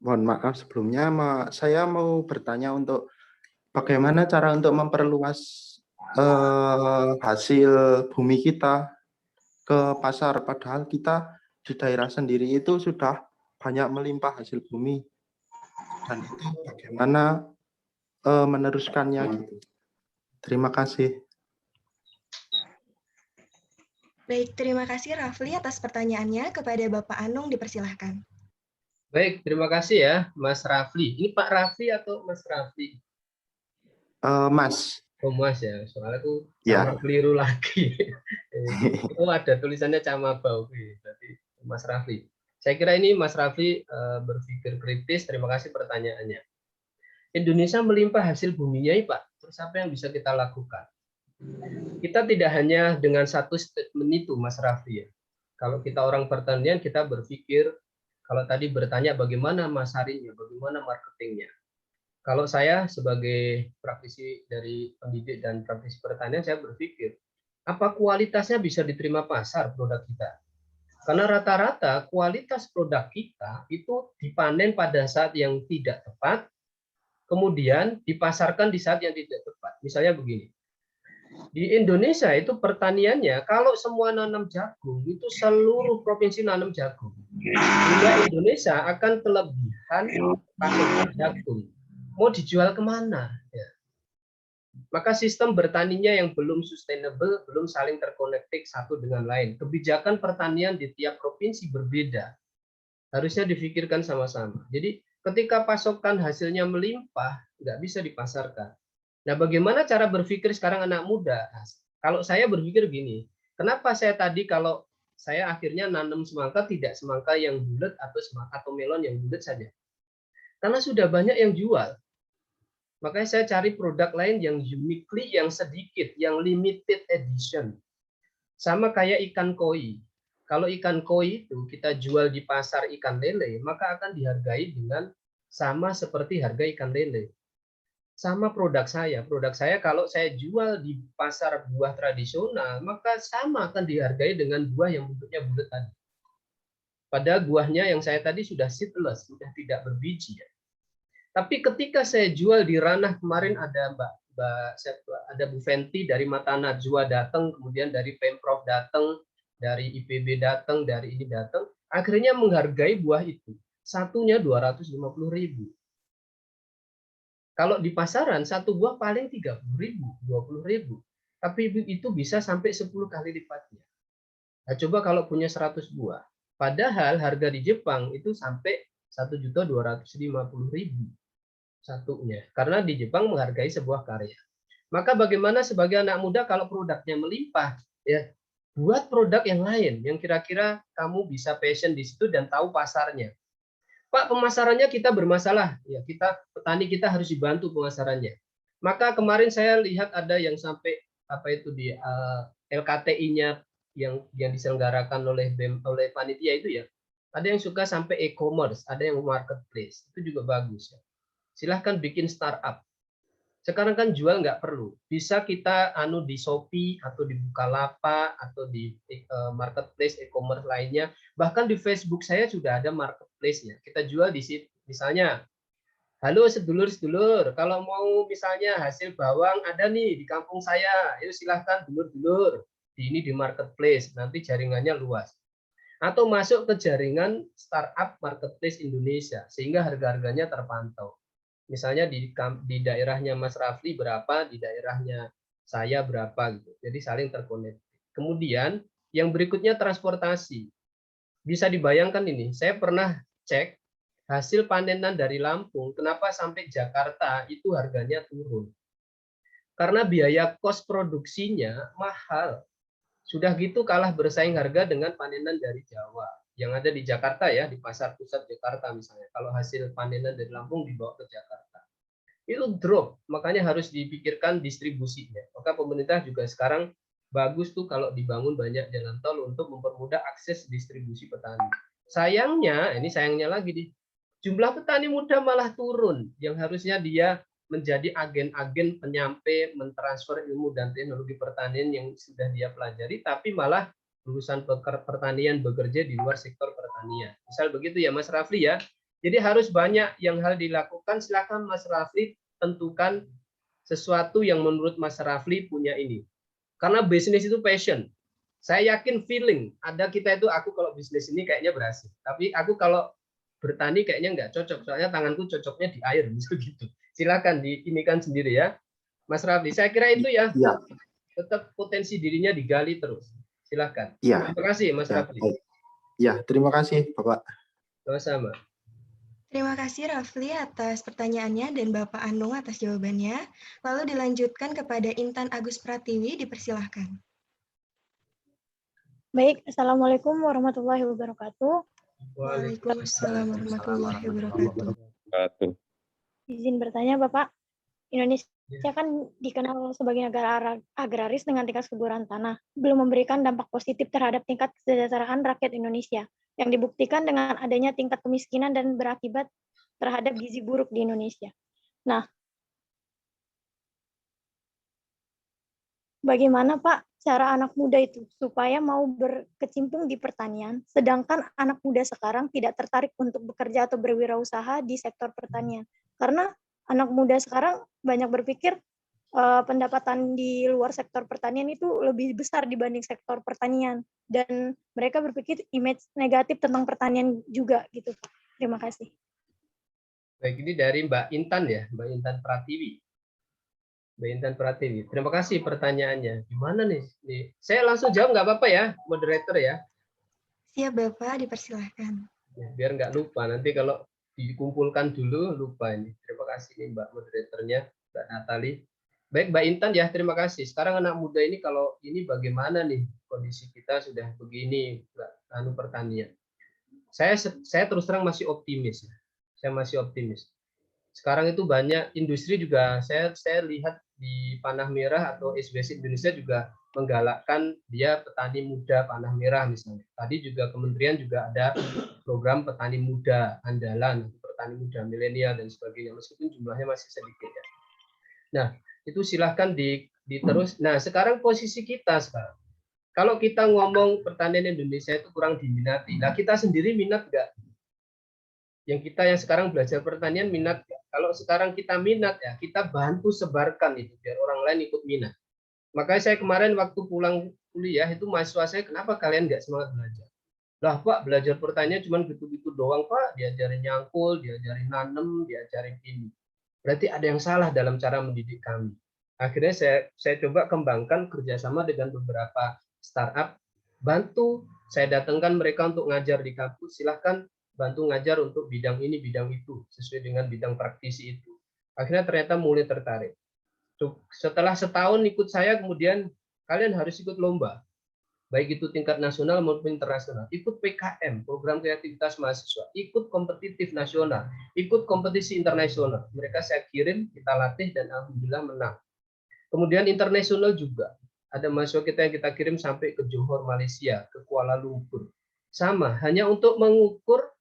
Speaker 6: Mohon maaf sebelumnya, saya mau bertanya untuk bagaimana cara untuk memperluas hasil bumi kita ke pasar, padahal kita di daerah sendiri itu sudah banyak melimpah hasil bumi, dan itu bagaimana meneruskannya gitu. Terima kasih.
Speaker 1: Baik, terima kasih Rafli atas pertanyaannya. Kepada Bapak Anung, dipersilahkan.
Speaker 2: Baik, terima kasih ya Mas Rafli. Ini Pak Rafli atau Mas Rafli?
Speaker 6: Mas.
Speaker 2: Oh Mas ya, soalnya aku
Speaker 6: Ya.
Speaker 2: sama keliru lagi. Oh ada tulisannya Camabau, berarti Mas Rafli. Saya kira ini Mas Rafli berpikir kritis. Terima kasih pertanyaannya. Indonesia melimpah hasil buminya, Pak. Terus apa yang bisa kita lakukan? Kita tidak hanya dengan satu statement itu, Mas Rafli. Ya. Kalau kita orang pertanian, kita berpikir, kalau tadi bertanya bagaimana masarnya, bagaimana marketingnya. Kalau saya sebagai praktisi dari pendidik dan praktisi pertanian, saya berpikir, apa kualitasnya bisa diterima pasar produk kita? Karena rata-rata kualitas produk kita itu dipanen pada saat yang tidak tepat, kemudian dipasarkan di saat yang tidak tepat. Misalnya begini, di Indonesia itu pertaniannya, kalau semua nanam jagung, itu seluruh provinsi nanam jagung. Sehingga Indonesia akan kelebihan pasokan jagung. Mau dijual kemana? Ya. Maka sistem bertaninya yang belum sustainable, belum saling terkonektik satu dengan lain. Kebijakan pertanian di tiap provinsi berbeda. Harusnya difikirkan sama-sama. Jadi ketika pasokan hasilnya melimpah, nggak bisa dipasarkan. Nah, bagaimana cara berpikir sekarang anak muda? Kalau saya berpikir gini, kenapa saya tadi kalau saya akhirnya nanam semangka tidak semangka yang bulat atau semangka atau melon yang bulat saja? Karena sudah banyak yang jual. Makanya saya cari produk lain yang uniquely, yang sedikit, yang limited edition. Sama kayak ikan koi. Kalau ikan koi itu kita jual di pasar ikan lele, maka akan dihargai dengan sama seperti harga ikan lele. Sama produk saya kalau saya jual di pasar buah tradisional, maka sama akan dihargai dengan buah yang bentuknya bulat tadi. Padahal buahnya yang saya tadi sudah seedless, sudah tidak berbiji. Tapi ketika saya jual di ranah, kemarin ada ada Bu Fenty dari Mata Najwa datang, kemudian dari Pemprov datang, dari IPB datang, dari ini datang, akhirnya menghargai buah itu. Satunya 250.000. Kalau di pasaran satu buah paling 30.000, 20.000. Tapi itu bisa sampai 10 kali lipatnya. Nah, coba kalau punya 100 buah. Padahal harga di Jepang itu sampai 1.250.000 satunya. Karena di Jepang menghargai sebuah karya. Maka bagaimana sebagai anak muda kalau produknya melimpah, ya buat produk yang lain yang kira-kira kamu bisa passion di situ dan tahu pasarnya. Pak, pemasarannya kita bermasalah. Ya, petani kita harus dibantu pemasarannya. Maka kemarin saya lihat ada yang sampai apa itu di LKTI-nya yang diselenggarakan oleh panitia itu ya. Ada yang suka sampai e-commerce, ada yang marketplace. Itu juga bagus ya. Silahkan bikin startup. Sekarang kan jual nggak perlu. Bisa kita di Shopee atau di Bukalapak atau di marketplace e-commerce lainnya. Bahkan di Facebook saya sudah ada marketplace-nya. Kita jual di situ. Misalnya, halo sedulur-sedulur, kalau mau misalnya hasil bawang ada nih di kampung saya, itu silahkan dulur-dulur. Ini di marketplace, nanti jaringannya luas. Atau masuk ke jaringan startup marketplace Indonesia, sehingga harga-harganya terpantau. Misalnya di daerahnya Mas Rafli berapa, di daerahnya saya berapa gitu. Jadi saling terkoneksi. Kemudian yang berikutnya transportasi. Bisa dibayangkan ini, saya pernah cek hasil panenan dari Lampung, kenapa sampai Jakarta itu harganya turun? Karena biaya kos produksinya mahal. Sudah gitu kalah bersaing harga dengan panenan dari Jawa. Yang ada di Jakarta ya, di pasar pusat Jakarta misalnya. Kalau hasil panenan dari Lampung dibawa ke Jakarta. Itu drop, makanya harus dipikirkan distribusinya. Maka pemerintah juga sekarang bagus tuh kalau dibangun banyak jalan tol untuk mempermudah akses distribusi petani. Sayangnya, ini sayangnya lagi nih, jumlah petani muda malah turun, yang harusnya dia menjadi agen-agen penyampai, mentransfer ilmu dan teknologi pertanian yang sudah dia pelajari, tapi malah lulusan pertanian bekerja di luar sektor pertanian. Misal begitu ya Mas Rafli ya. Jadi harus banyak yang hal dilakukan. Silakan Mas Rafli tentukan sesuatu yang menurut Mas Rafli punya ini. Karena bisnis itu passion. Saya yakin feeling ada kita itu, aku kalau bisnis ini kayaknya berhasil. Tapi aku kalau bertani kayaknya nggak cocok. Soalnya tanganku cocoknya di air, gitu. Silakan diinikan sendiri ya, Mas Rafli. Saya kira itu ya.
Speaker 6: Ya.
Speaker 2: Tetap potensi dirinya digali terus. Silakan.
Speaker 6: Ya.
Speaker 2: Terima kasih Mas Rafli.
Speaker 6: Ya, terima kasih Bapak.
Speaker 2: Sama-sama.
Speaker 1: Terima kasih Rafli atas pertanyaannya dan Bapak Anung atas jawabannya. Lalu dilanjutkan kepada Intan Agus Pratiwi, dipersilahkan.
Speaker 7: Baik, Assalamualaikum warahmatullahi wabarakatuh.
Speaker 1: Waalaikumsalam warahmatullahi wabarakatuh.
Speaker 7: Izin bertanya Bapak, Indonesia kan dikenal sebagai negara agraris dengan tingkat kesuburan tanah, belum memberikan dampak positif terhadap tingkat kesejahteraan rakyat Indonesia, yang dibuktikan dengan adanya tingkat kemiskinan dan berakibat terhadap gizi buruk di Indonesia. Nah, bagaimana Pak cara anak muda itu supaya mau berkecimpung di pertanian, sedangkan anak muda sekarang tidak tertarik untuk bekerja atau berwirausaha di sektor pertanian? Karena anak muda sekarang banyak berpikir pendapatan di luar sektor pertanian itu lebih besar dibanding sektor pertanian, dan mereka berpikir image negatif tentang pertanian juga gitu. Terima kasih.
Speaker 2: Baik, ini dari Mbak Intan ya, Mbak Intan Pratiwi. Mbak Intan Pratiwi, terima kasih pertanyaannya. Gimana nih? Saya langsung jawab nggak apa-apa ya, moderator ya?
Speaker 1: Siap Bapak, dipersilahkan.
Speaker 2: Ya, biar nggak lupa, nanti kalau dikumpulkan dulu lupa ini. Terima kasih nih Mbak moderatornya, Mbak Natali. Baik Mbak Intan ya, terima kasih. Sekarang anak muda ini kalau ini bagaimana nih kondisi kita sudah begini, Mbak pertanian. Saya terus terang masih optimis. Saya masih optimis. Sekarang itu banyak industri juga, saya lihat di Panah Merah atau SBC Indonesia juga menggalakkan dia petani muda Panah Merah misalnya. Tadi juga Kementerian juga ada program petani muda andalan, petani muda milenial dan sebagainya, meskipun jumlahnya masih sedikit ya. Nah, itu silahkan diterus. Nah, sekarang posisi kita sekarang. Kalau kita ngomong pertanian Indonesia itu kurang diminati. Nah, kita sendiri minat nggak? Yang kita yang sekarang belajar pertanian minat nggak? Kalau sekarang kita minat ya, kita bantu sebarkan itu biar orang lain ikut minat. Makanya saya kemarin waktu pulang kuliah itu mahasiswa saya, kenapa kalian nggak semangat belajar? Lah Pak, belajar pertanian cuma gitu-gitu doang Pak, diajarin nyangkul, diajarin nanem, diajarin ini. Berarti ada yang salah dalam cara mendidik kami. Akhirnya saya coba kembangkan kerjasama dengan beberapa startup, bantu saya datangkan mereka untuk ngajar di kampus, silahkan bantu ngajar untuk bidang ini, bidang itu, sesuai dengan bidang praktisi itu. Akhirnya ternyata mulai tertarik. Setelah setahun ikut saya, kemudian kalian harus ikut lomba, baik itu tingkat nasional maupun internasional, ikut PKM, program kreativitas mahasiswa, ikut kompetitif nasional, ikut kompetisi internasional. Mereka saya kirim, kita latih, dan alhamdulillah menang. Kemudian internasional juga, ada mahasiswa kita yang kita kirim sampai ke Johor, Malaysia, ke Kuala Lumpur. Sama, hanya untuk mengukur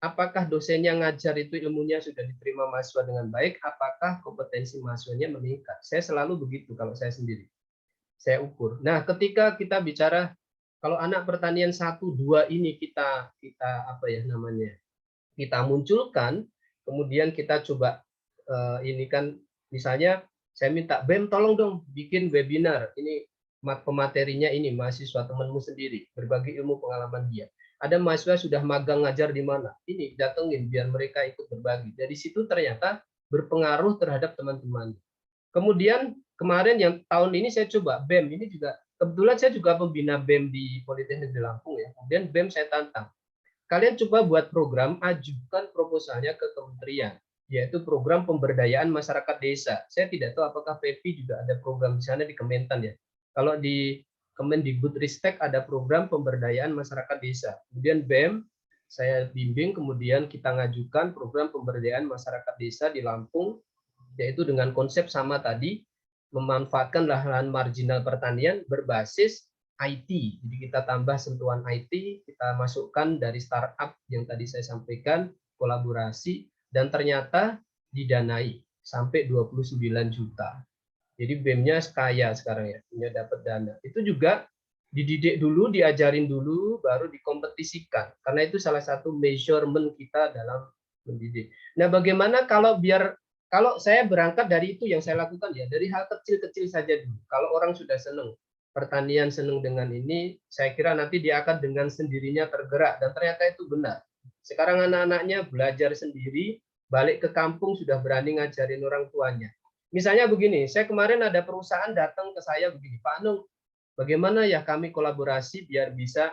Speaker 2: apakah dosennya ngajar itu ilmunya sudah diterima mahasiswa dengan baik, apakah kompetensi mahasiswanya meningkat. Saya selalu begitu kalau saya sendiri. Saya ukur. Nah, ketika kita bicara kalau anak pertanian 1, 2 ini kita apa ya namanya? Kita munculkan, kemudian kita coba ini kan misalnya saya minta BEM tolong dong bikin webinar. Ini pematerinya ini mahasiswa temanmu sendiri, berbagi ilmu pengalaman dia. Ada mahasiswa sudah magang ngajar di mana? Ini datengin biar mereka ikut berbagi. Dari situ ternyata berpengaruh terhadap teman-teman. Kemudian kemarin yang tahun ini saya coba BEM, ini juga kebetulan saya juga pembina BEM di Politeknik di Lampung ya. Kemudian BEM saya tantang. Kalian coba buat program, ajukan proposalnya ke kementerian, yaitu program pemberdayaan masyarakat desa. Saya tidak tahu apakah PEPI juga ada program di sana di Kementan ya. Kalau di Kemendikbudristek ada program pemberdayaan masyarakat desa. Kemudian BEM saya bimbing, kemudian kita ngajukan program pemberdayaan masyarakat desa di Lampung, yaitu dengan konsep sama tadi, memanfaatkan lahan marginal pertanian berbasis IT. Jadi kita tambah sentuhan IT, kita masukkan dari startup yang tadi saya sampaikan, kolaborasi, dan ternyata didanai sampai 29 juta. Jadi BEM-nya kaya sekarang ya, punya dapat dana. Itu juga dididik dulu, diajarin dulu, baru dikompetisikan. Karena itu salah satu measurement kita dalam mendidik. Nah, bagaimana kalau saya berangkat dari itu yang saya lakukan ya, dari hal kecil-kecil saja dulu. Kalau orang sudah senang, pertanian senang dengan ini, saya kira nanti dia akan dengan sendirinya tergerak, dan ternyata itu benar. Sekarang anak-anaknya belajar sendiri, balik ke kampung sudah berani ngajarin orang tuanya. Misalnya begini, saya kemarin ada perusahaan datang ke saya begini, Pak Anung, bagaimana ya kami kolaborasi biar bisa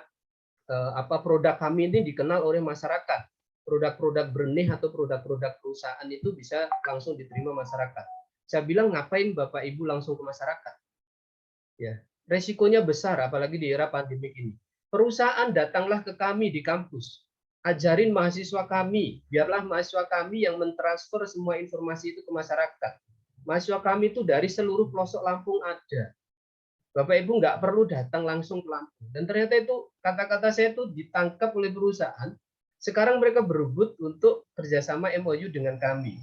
Speaker 2: produk kami ini dikenal oleh masyarakat. Produk-produk benih atau produk-produk perusahaan itu bisa langsung diterima masyarakat. Saya bilang, ngapain Bapak Ibu langsung ke masyarakat? Ya, resikonya besar, apalagi di era pandemik ini. Perusahaan datanglah ke kami di kampus, ajarin mahasiswa kami, biarlah mahasiswa kami yang mentransfer semua informasi itu ke masyarakat. Mahasiswa kami itu dari seluruh pelosok Lampung ada. Bapak Ibu nggak perlu datang langsung ke Lampung. Dan ternyata itu kata-kata saya itu ditangkap oleh perusahaan. Sekarang mereka berebut untuk kerjasama MOU dengan kami.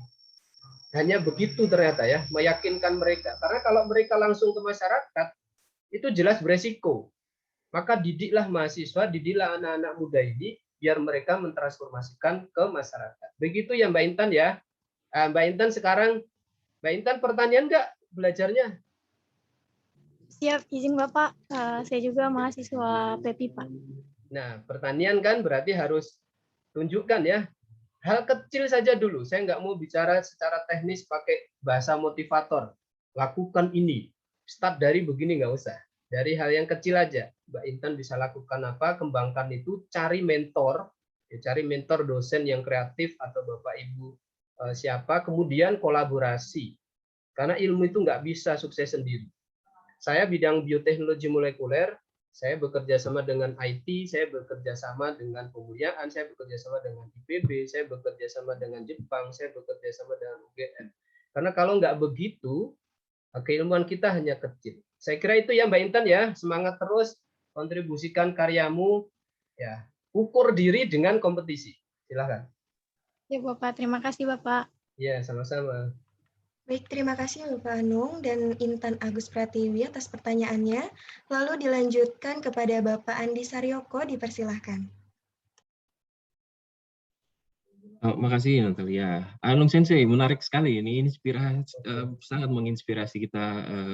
Speaker 2: Hanya begitu ternyata ya, meyakinkan mereka. Karena kalau mereka langsung ke masyarakat, itu jelas beresiko. Maka didiklah mahasiswa, didiklah anak-anak muda ini, biar mereka mentransformasikan ke masyarakat. Begitu ya Mbak Intan ya. Mbak Intan sekarang, Mbak Intan pertanian nggak belajarnya?
Speaker 7: Siap, izin Bapak. Saya juga mahasiswa PEPI, Pak.
Speaker 2: Nah, pertanian kan berarti harus tunjukkan ya. Hal kecil saja dulu. Saya nggak mau bicara secara teknis pakai bahasa motivator. Lakukan ini. Start dari begini nggak usah. Dari hal yang kecil aja. Mbak Intan bisa lakukan apa? Kembangkan itu. Cari mentor. Cari mentor dosen yang kreatif atau Bapak Ibu siapa. Kemudian kolaborasi. Karena ilmu itu nggak bisa sukses sendiri. Saya bidang bioteknologi molekuler. Saya bekerja sama dengan IT, saya bekerja sama dengan pemuliaan, saya bekerja sama dengan IPB, saya bekerja sama dengan Jepang, saya bekerja sama dengan UGM. Karena kalau nggak begitu, keilmuan kita hanya kecil. Saya kira itu ya Mbak Intan ya, semangat terus, kontribusikan karyamu, ya ukur diri dengan kompetisi. Silakan.
Speaker 7: Ya Bapak, terima kasih Bapak.
Speaker 2: Ya, sama-sama.
Speaker 1: Baik, terima kasih Bapak Anung dan Intan Agus Pratiwi atas pertanyaannya. Lalu dilanjutkan kepada Bapak Andi Saryoko, dipersilahkan.
Speaker 8: Makasih Natalia. Anung Sensei, menarik sekali ini, sangat menginspirasi kita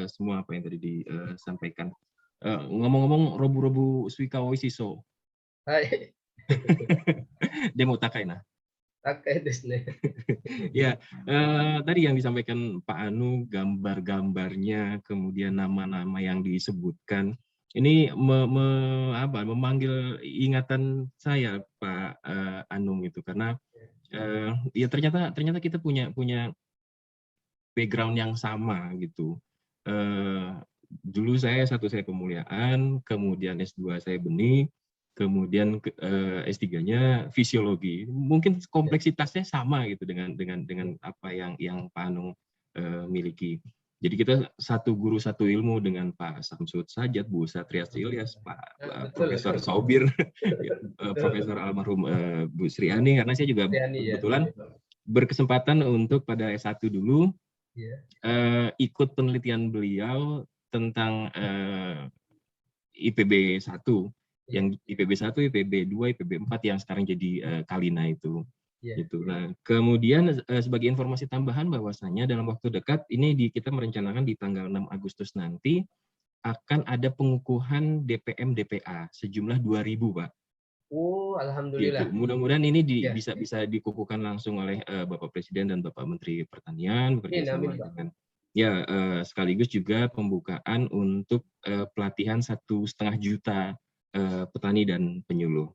Speaker 8: semua apa yang tadi disampaikan. Ngomong-ngomong, Robu-Robu Suikawa Wisiso.
Speaker 2: Hai.
Speaker 8: Demo Takaina. Ya, tadi yang disampaikan Pak Anu, gambar-gambarnya, kemudian nama-nama yang disebutkan, ini memanggil ingatan saya Pak Anung itu, karena ya ternyata kita punya background yang sama gitu. Dulu saya pemuliaan, kemudian S2 saya benih, kemudian S3-nya fisiologi. Mungkin kompleksitasnya sama gitu dengan apa yang Pak Anung miliki. Jadi kita satu guru satu ilmu dengan Pak Samsud Sajat, Bu Satria Ilyas, Pak Profesor Saubir, Profesor almarhum Bu Sriani, karena saya juga kebetulan berkesempatan untuk pada S1 dulu ikut penelitian beliau tentang IPB 1. Yang IPB 1, IPB 2, IPB 4 yang sekarang jadi Kalina itu. Gitu. Nah, kemudian sebagai informasi tambahan bahwasanya dalam waktu dekat ini kita merencanakan di tanggal 6 Agustus nanti akan ada pengukuhan DPM DPA sejumlah 2.000, Pak.
Speaker 2: Oh, alhamdulillah.
Speaker 8: Gitu. Mudah-mudahan ini bisa dikukuhkan langsung oleh Bapak Presiden dan Bapak Menteri Pertanian bekerja sama dengan sekaligus juga pembukaan untuk pelatihan 1,5 juta petani dan penyuluh.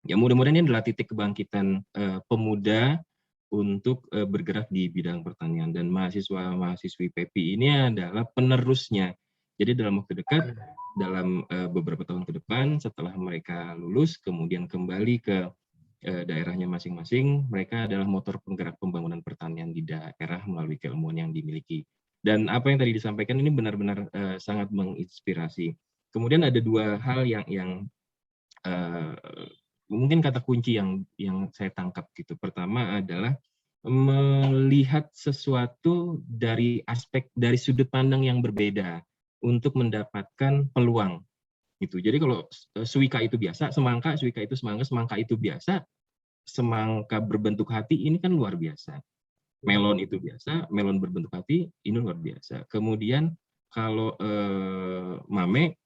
Speaker 8: Ya, mudah-mudahan ini adalah titik kebangkitan pemuda untuk bergerak di bidang pertanian, dan mahasiswa-mahasiswi PEPI ini adalah penerusnya. Jadi dalam waktu dekat, dalam beberapa tahun ke depan setelah mereka lulus kemudian kembali ke daerahnya masing-masing, mereka adalah motor penggerak pembangunan pertanian di daerah melalui keilmuan yang dimiliki. Dan apa yang tadi disampaikan ini benar-benar sangat menginspirasi. Kemudian ada dua hal yang mungkin kata kunci yang saya tangkap gitu. Pertama adalah melihat sesuatu dari sudut pandang yang berbeda untuk mendapatkan peluang gitu. Jadi kalau suika itu biasa, suika itu semangka itu biasa, semangka berbentuk hati ini kan luar biasa. Melon itu biasa, melon berbentuk hati ini luar biasa. Kemudian kalau mame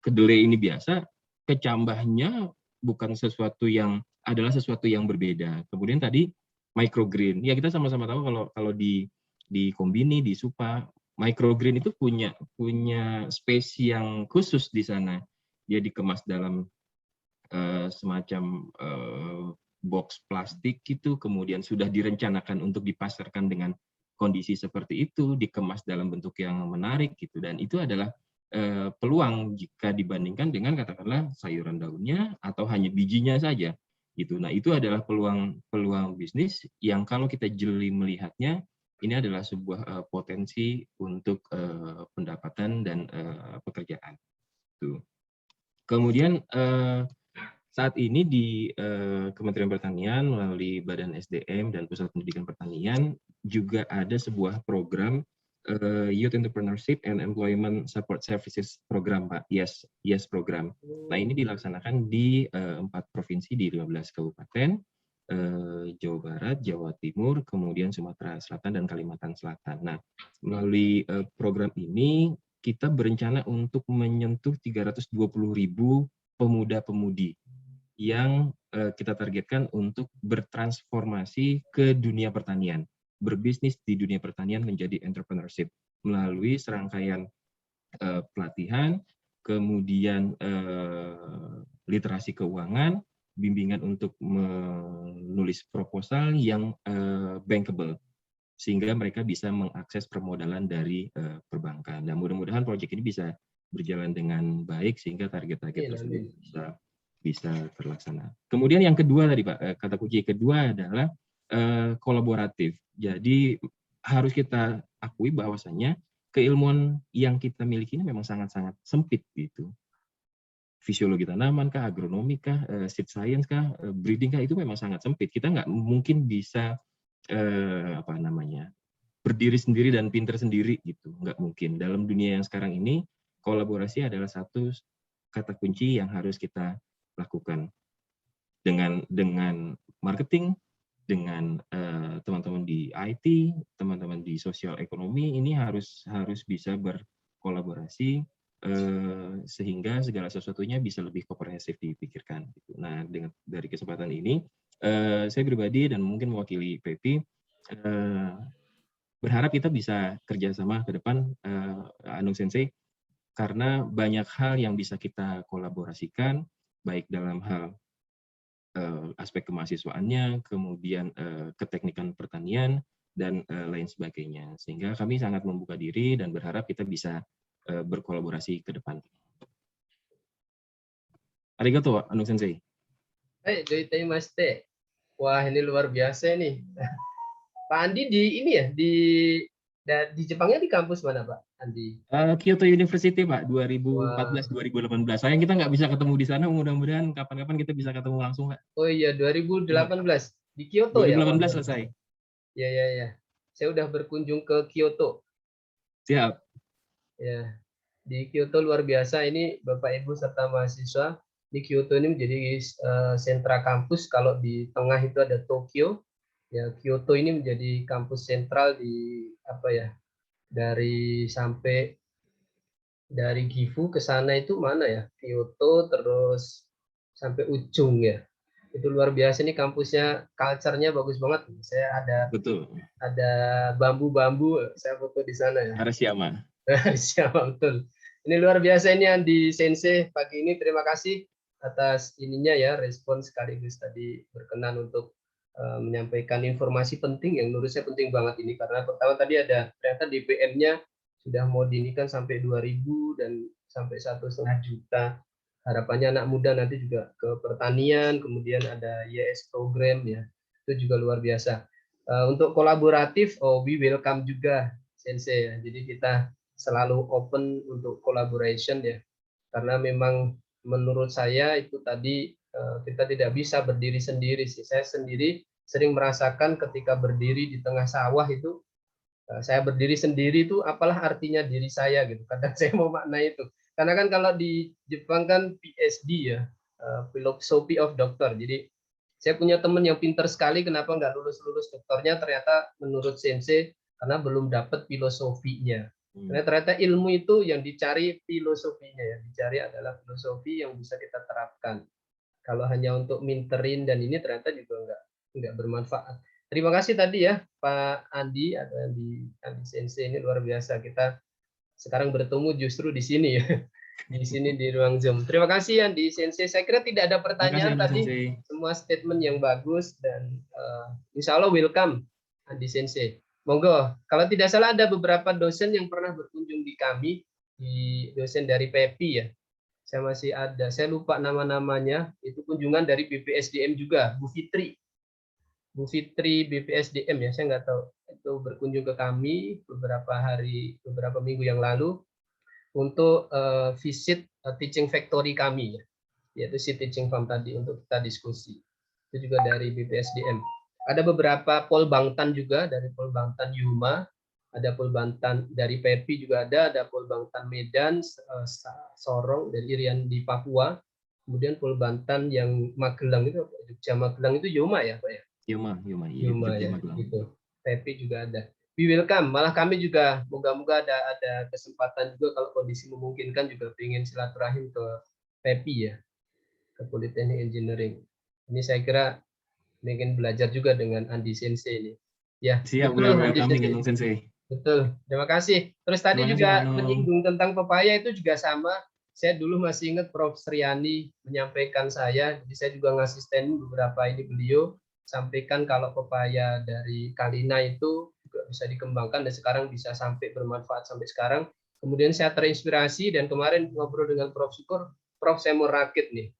Speaker 8: kedelai ini biasa, kecambahnya adalah sesuatu yang berbeda. Kemudian tadi microgreen, ya kita sama-sama tahu kalau di Kombini, di Supa, microgreen itu punya space yang khusus di sana. Dia dikemas dalam semacam box plastik gitu, kemudian sudah direncanakan untuk dipasarkan dengan kondisi seperti itu, dikemas dalam bentuk yang menarik gitu, dan itu adalah peluang jika dibandingkan dengan katakanlah sayuran daunnya atau hanya bijinya saja gitu. Nah, itu adalah peluang bisnis yang kalau kita jeli melihatnya, ini adalah sebuah potensi untuk pendapatan dan pekerjaan. Tuh. Kemudian saat ini di Kementerian Pertanian melalui Badan SDM dan Pusat Pendidikan Pertanian juga ada sebuah program Youth Entrepreneurship and Employment Support Services program, Pak. Yes program. Nah, ini dilaksanakan di 4 provinsi di 15 kabupaten, Jawa Barat, Jawa Timur, kemudian Sumatera Selatan dan Kalimantan Selatan. Nah, melalui program ini kita berencana untuk menyentuh 320.000 pemuda-pemudi yang kita targetkan untuk bertransformasi ke dunia pertanian, berbisnis di dunia pertanian menjadi entrepreneurship melalui serangkaian pelatihan, kemudian literasi keuangan, bimbingan untuk menulis proposal yang bankable, sehingga mereka bisa mengakses permodalan dari perbankan. Dan mudah-mudahan proyek ini bisa berjalan dengan baik sehingga target-target tersebut bisa terlaksana. Kemudian yang kedua tadi Pak, kata kunci kedua adalah kolaboratif. Jadi harus kita akui bahwasannya keilmuan yang kita miliki ini memang sangat-sangat sempit gitu. Fisiologi tanaman kah, agronomi kah, seed science kah, breeding kah, itu memang sangat sempit. Kita nggak mungkin bisa berdiri sendiri dan pinter sendiri gitu, nggak mungkin. Dalam dunia yang sekarang ini kolaborasi adalah satu kata kunci yang harus kita lakukan dengan marketing, dengan teman-teman di IT, teman-teman di sosial ekonomi, ini harus bisa berkolaborasi sehingga segala sesuatunya bisa lebih komprehensif dipikirkan. Nah, dari kesempatan ini saya pribadi dan mungkin mewakili PEPI berharap kita bisa kerjasama ke depan, Anung Sensei, karena banyak hal yang bisa kita kolaborasikan, baik dalam hal aspek kemahasiswaannya, kemudian keteknikan pertanian, dan lain sebagainya. Sehingga kami sangat membuka diri dan berharap kita bisa berkolaborasi ke depan. Arigato, Anung Sensei.
Speaker 2: Doitaimaste. Wah, ini luar biasa nih. Pak Andi di Jepangnya di kampus mana, Pak Andi?
Speaker 8: Kyoto University, Pak, 2014-2018. Sayang kita nggak bisa ketemu di sana, mudah-mudahan kapan-kapan kita bisa ketemu langsung, Pak.
Speaker 2: Oh iya, 2018 di Kyoto
Speaker 8: 2018
Speaker 2: ya?
Speaker 8: 2018 selesai.
Speaker 2: Ya. Saya udah berkunjung ke Kyoto.
Speaker 8: Siap.
Speaker 2: Ya, di Kyoto luar biasa ini Bapak Ibu serta mahasiswa. Di Kyoto ini menjadi sentra kampus. Kalau di tengah itu ada Tokyo. Ya, Kyoto ini menjadi kampus sentral dari Gifu ke sana itu mana ya? Kyoto terus sampai ujung ya. Itu luar biasa nih kampusnya, culture-nya bagus banget. Saya ada bambu-bambu, saya foto di sana ya.
Speaker 8: Arashiyama.
Speaker 2: Arashiyama, betul. Ini luar biasa ini Andi Sensei pagi ini. Terima kasih atas ininya ya, respon sekaligus tadi berkenan untuk menyampaikan informasi penting yang menurut saya penting banget ini, karena pertama tadi ada ternyata DPM-nya sudah mau dinikan sampai 2.000 dan sampai 1,5 juta. Harapannya anak muda nanti juga ke pertanian, kemudian ada YS program ya, itu juga luar biasa. Untuk kolaboratif, we welcome juga. Sensei ya. Jadi kita selalu open untuk collaboration ya. Karena memang menurut saya itu tadi kita tidak bisa berdiri sendiri sih. Saya sendiri sering merasakan ketika berdiri di tengah sawah itu, saya berdiri sendiri itu apalah artinya diri saya gitu. Kadang saya mau makna itu. Karena kan kalau di Jepang kan PhD ya, Philosophy of Doctor. Jadi saya punya teman yang pintar sekali, kenapa nggak lulus-lulus doktornya, ternyata menurut Sensei karena belum dapat filosofinya. Karena ternyata ilmu itu yang dicari filosofinya, yang dicari adalah filosofi yang bisa kita terapkan. Kalau hanya untuk minterin dan ini ternyata juga nggak bermanfaat. Terima kasih tadi ya Pak Andi, ada Andi Sensei, ini luar biasa. Kita sekarang bertemu justru di sini ya. Di sini di ruang Zoom. Terima kasih Andi Sensei. Saya kira tidak ada pertanyaan tadi. Semua statement yang bagus dan insya Allah welcome Andi Sensei. Monggo. Kalau tidak salah ada beberapa dosen yang pernah berkunjung di kami, di dosen dari PEPI ya. Saya masih ada. Saya lupa nama-namanya. Itu kunjungan dari BPSDM juga, Bu Fitri. Bu Fitri BPSDM ya, saya nggak tahu. Itu berkunjung ke kami beberapa minggu yang lalu untuk visit teaching factory kami ya, yaitu si teaching farm tadi untuk kita diskusi. Itu juga dari BPSDM. Ada beberapa Polbangtan juga, dari Polbangtan Yuma, ada Polbangtan dari PEPI juga ada Polbangtan Medan, Sorong dari Irian di Papua, kemudian Polbangtan yang Magelang itu, Jogja Magelang itu Yuma ya Pak ya? Yuma ya, gitu. PEPI juga ada. We welcome. Malah kami juga moga-moga ada kesempatan juga kalau kondisi memungkinkan juga ingin silaturahim ke PEPI ya, ke Politeknik Engineering. Ini saya kira ingin belajar juga dengan Andi Sensei ini. Ya,
Speaker 8: siap,
Speaker 2: betul
Speaker 8: Andi
Speaker 2: Sensei.
Speaker 8: Sensei.
Speaker 2: Betul. Terima kasih. Terus tadi juga menyinggung tentang pepaya itu juga sama. Saya dulu masih ingat Prof. Sriani menyampaikan saya, jadi saya juga ngasih stand beberapa ini beliau sampaikan kalau pepaya dari Kalina itu juga bisa dikembangkan dan sekarang bisa sampai bermanfaat sampai sekarang. Kemudian saya terinspirasi dan kemarin ngobrol dengan Prof. Syukur, Prof. saya mau rakit nih,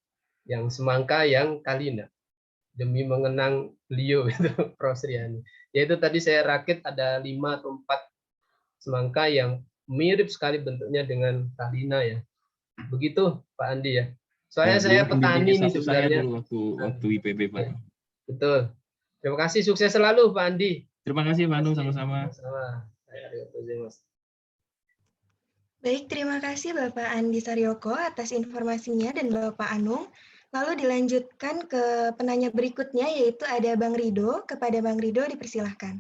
Speaker 2: yang semangka yang Kalina. Demi mengenang beliau itu Prof. Sriani. Yaitu tadi saya rakit ada 5 atau 4 semangka yang mirip sekali bentuknya dengan Kalina ya. Begitu Pak Andi ya. Soalnya saya petani nih sebenarnya.
Speaker 8: Waktu IPB Pak.
Speaker 2: Betul. Terima kasih, sukses selalu Pak Andi.
Speaker 8: Terima kasih Pak Anu, sama-sama.
Speaker 1: Baik, terima kasih Bapak Andi Saryoko atas informasinya dan Bapak Anung. Lalu dilanjutkan ke penanya berikutnya, yaitu ada Bang Rido. Kepada Bang Rido dipersilahkan.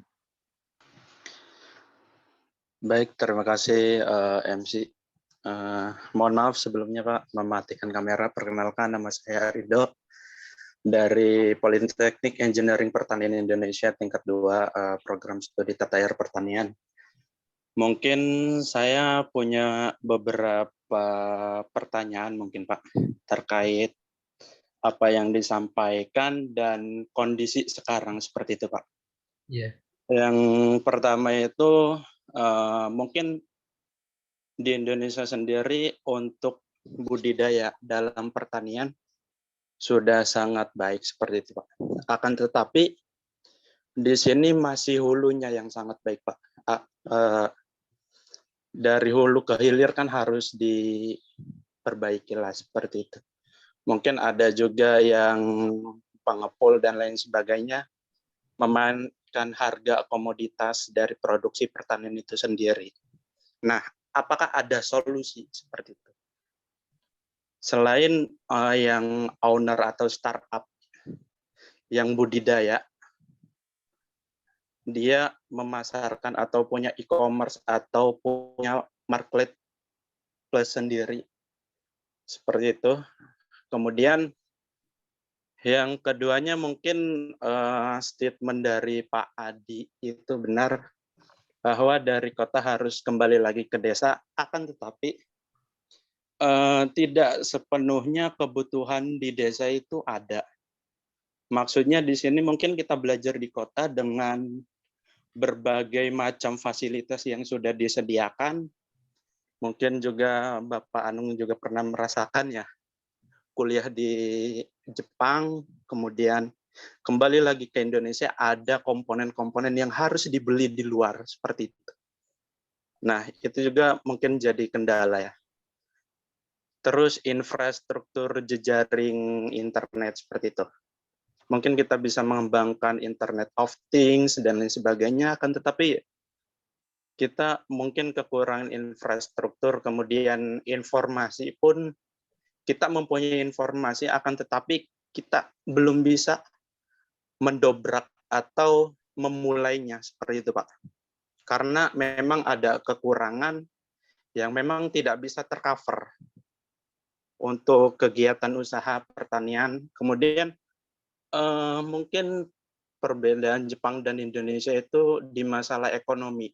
Speaker 9: Baik, terima kasih MC. Mohon maaf sebelumnya Pak, mematikan kamera. Perkenalkan, nama saya Rido dari Politeknik Engineering Pertanian Indonesia tingkat 2 program studi Tata Air Pertanian. Mungkin saya punya beberapa pertanyaan mungkin Pak terkait apa yang disampaikan dan kondisi sekarang seperti itu Pak.
Speaker 2: Yeah.
Speaker 9: Yang pertama itu mungkin di Indonesia sendiri untuk budidaya dalam pertanian sudah sangat baik seperti itu Pak. Akan tetapi di sini masih hulunya yang sangat baik Pak. Dari hulu ke hilir kan harus diperbaiki lah seperti itu. Mungkin ada juga yang pengepul dan lain sebagainya memainkan harga komoditas dari produksi pertanian itu sendiri. Nah, apakah ada solusi seperti itu? Selain yang owner atau startup yang budidaya, dia memasarkan atau punya e-commerce atau punya marketplace sendiri. Seperti itu. Kemudian yang keduanya mungkin statement dari Pak Adi itu benar bahwa dari kota harus kembali lagi ke desa, akan tetapi tidak sepenuhnya kebutuhan di desa itu ada. Maksudnya di sini mungkin kita belajar di kota dengan berbagai macam fasilitas yang sudah disediakan. Mungkin juga Bapak Anung juga pernah merasakan ya, kuliah di Jepang, kemudian kembali lagi ke Indonesia, ada komponen-komponen yang harus dibeli di luar, seperti itu. Nah, itu juga mungkin jadi kendala ya. Terus infrastruktur jejaring internet seperti itu. Mungkin kita bisa mengembangkan Internet of Things dan lain sebagainya, akan tetapi kita mungkin kekurangan infrastruktur, kemudian informasi pun kita mempunyai informasi, akan tetapi kita belum bisa mendobrak atau memulainya seperti itu, Pak. Karena memang ada kekurangan yang memang tidak bisa tercover untuk kegiatan usaha pertanian. Kemudian mungkin perbedaan Jepang dan Indonesia itu di masalah ekonomi.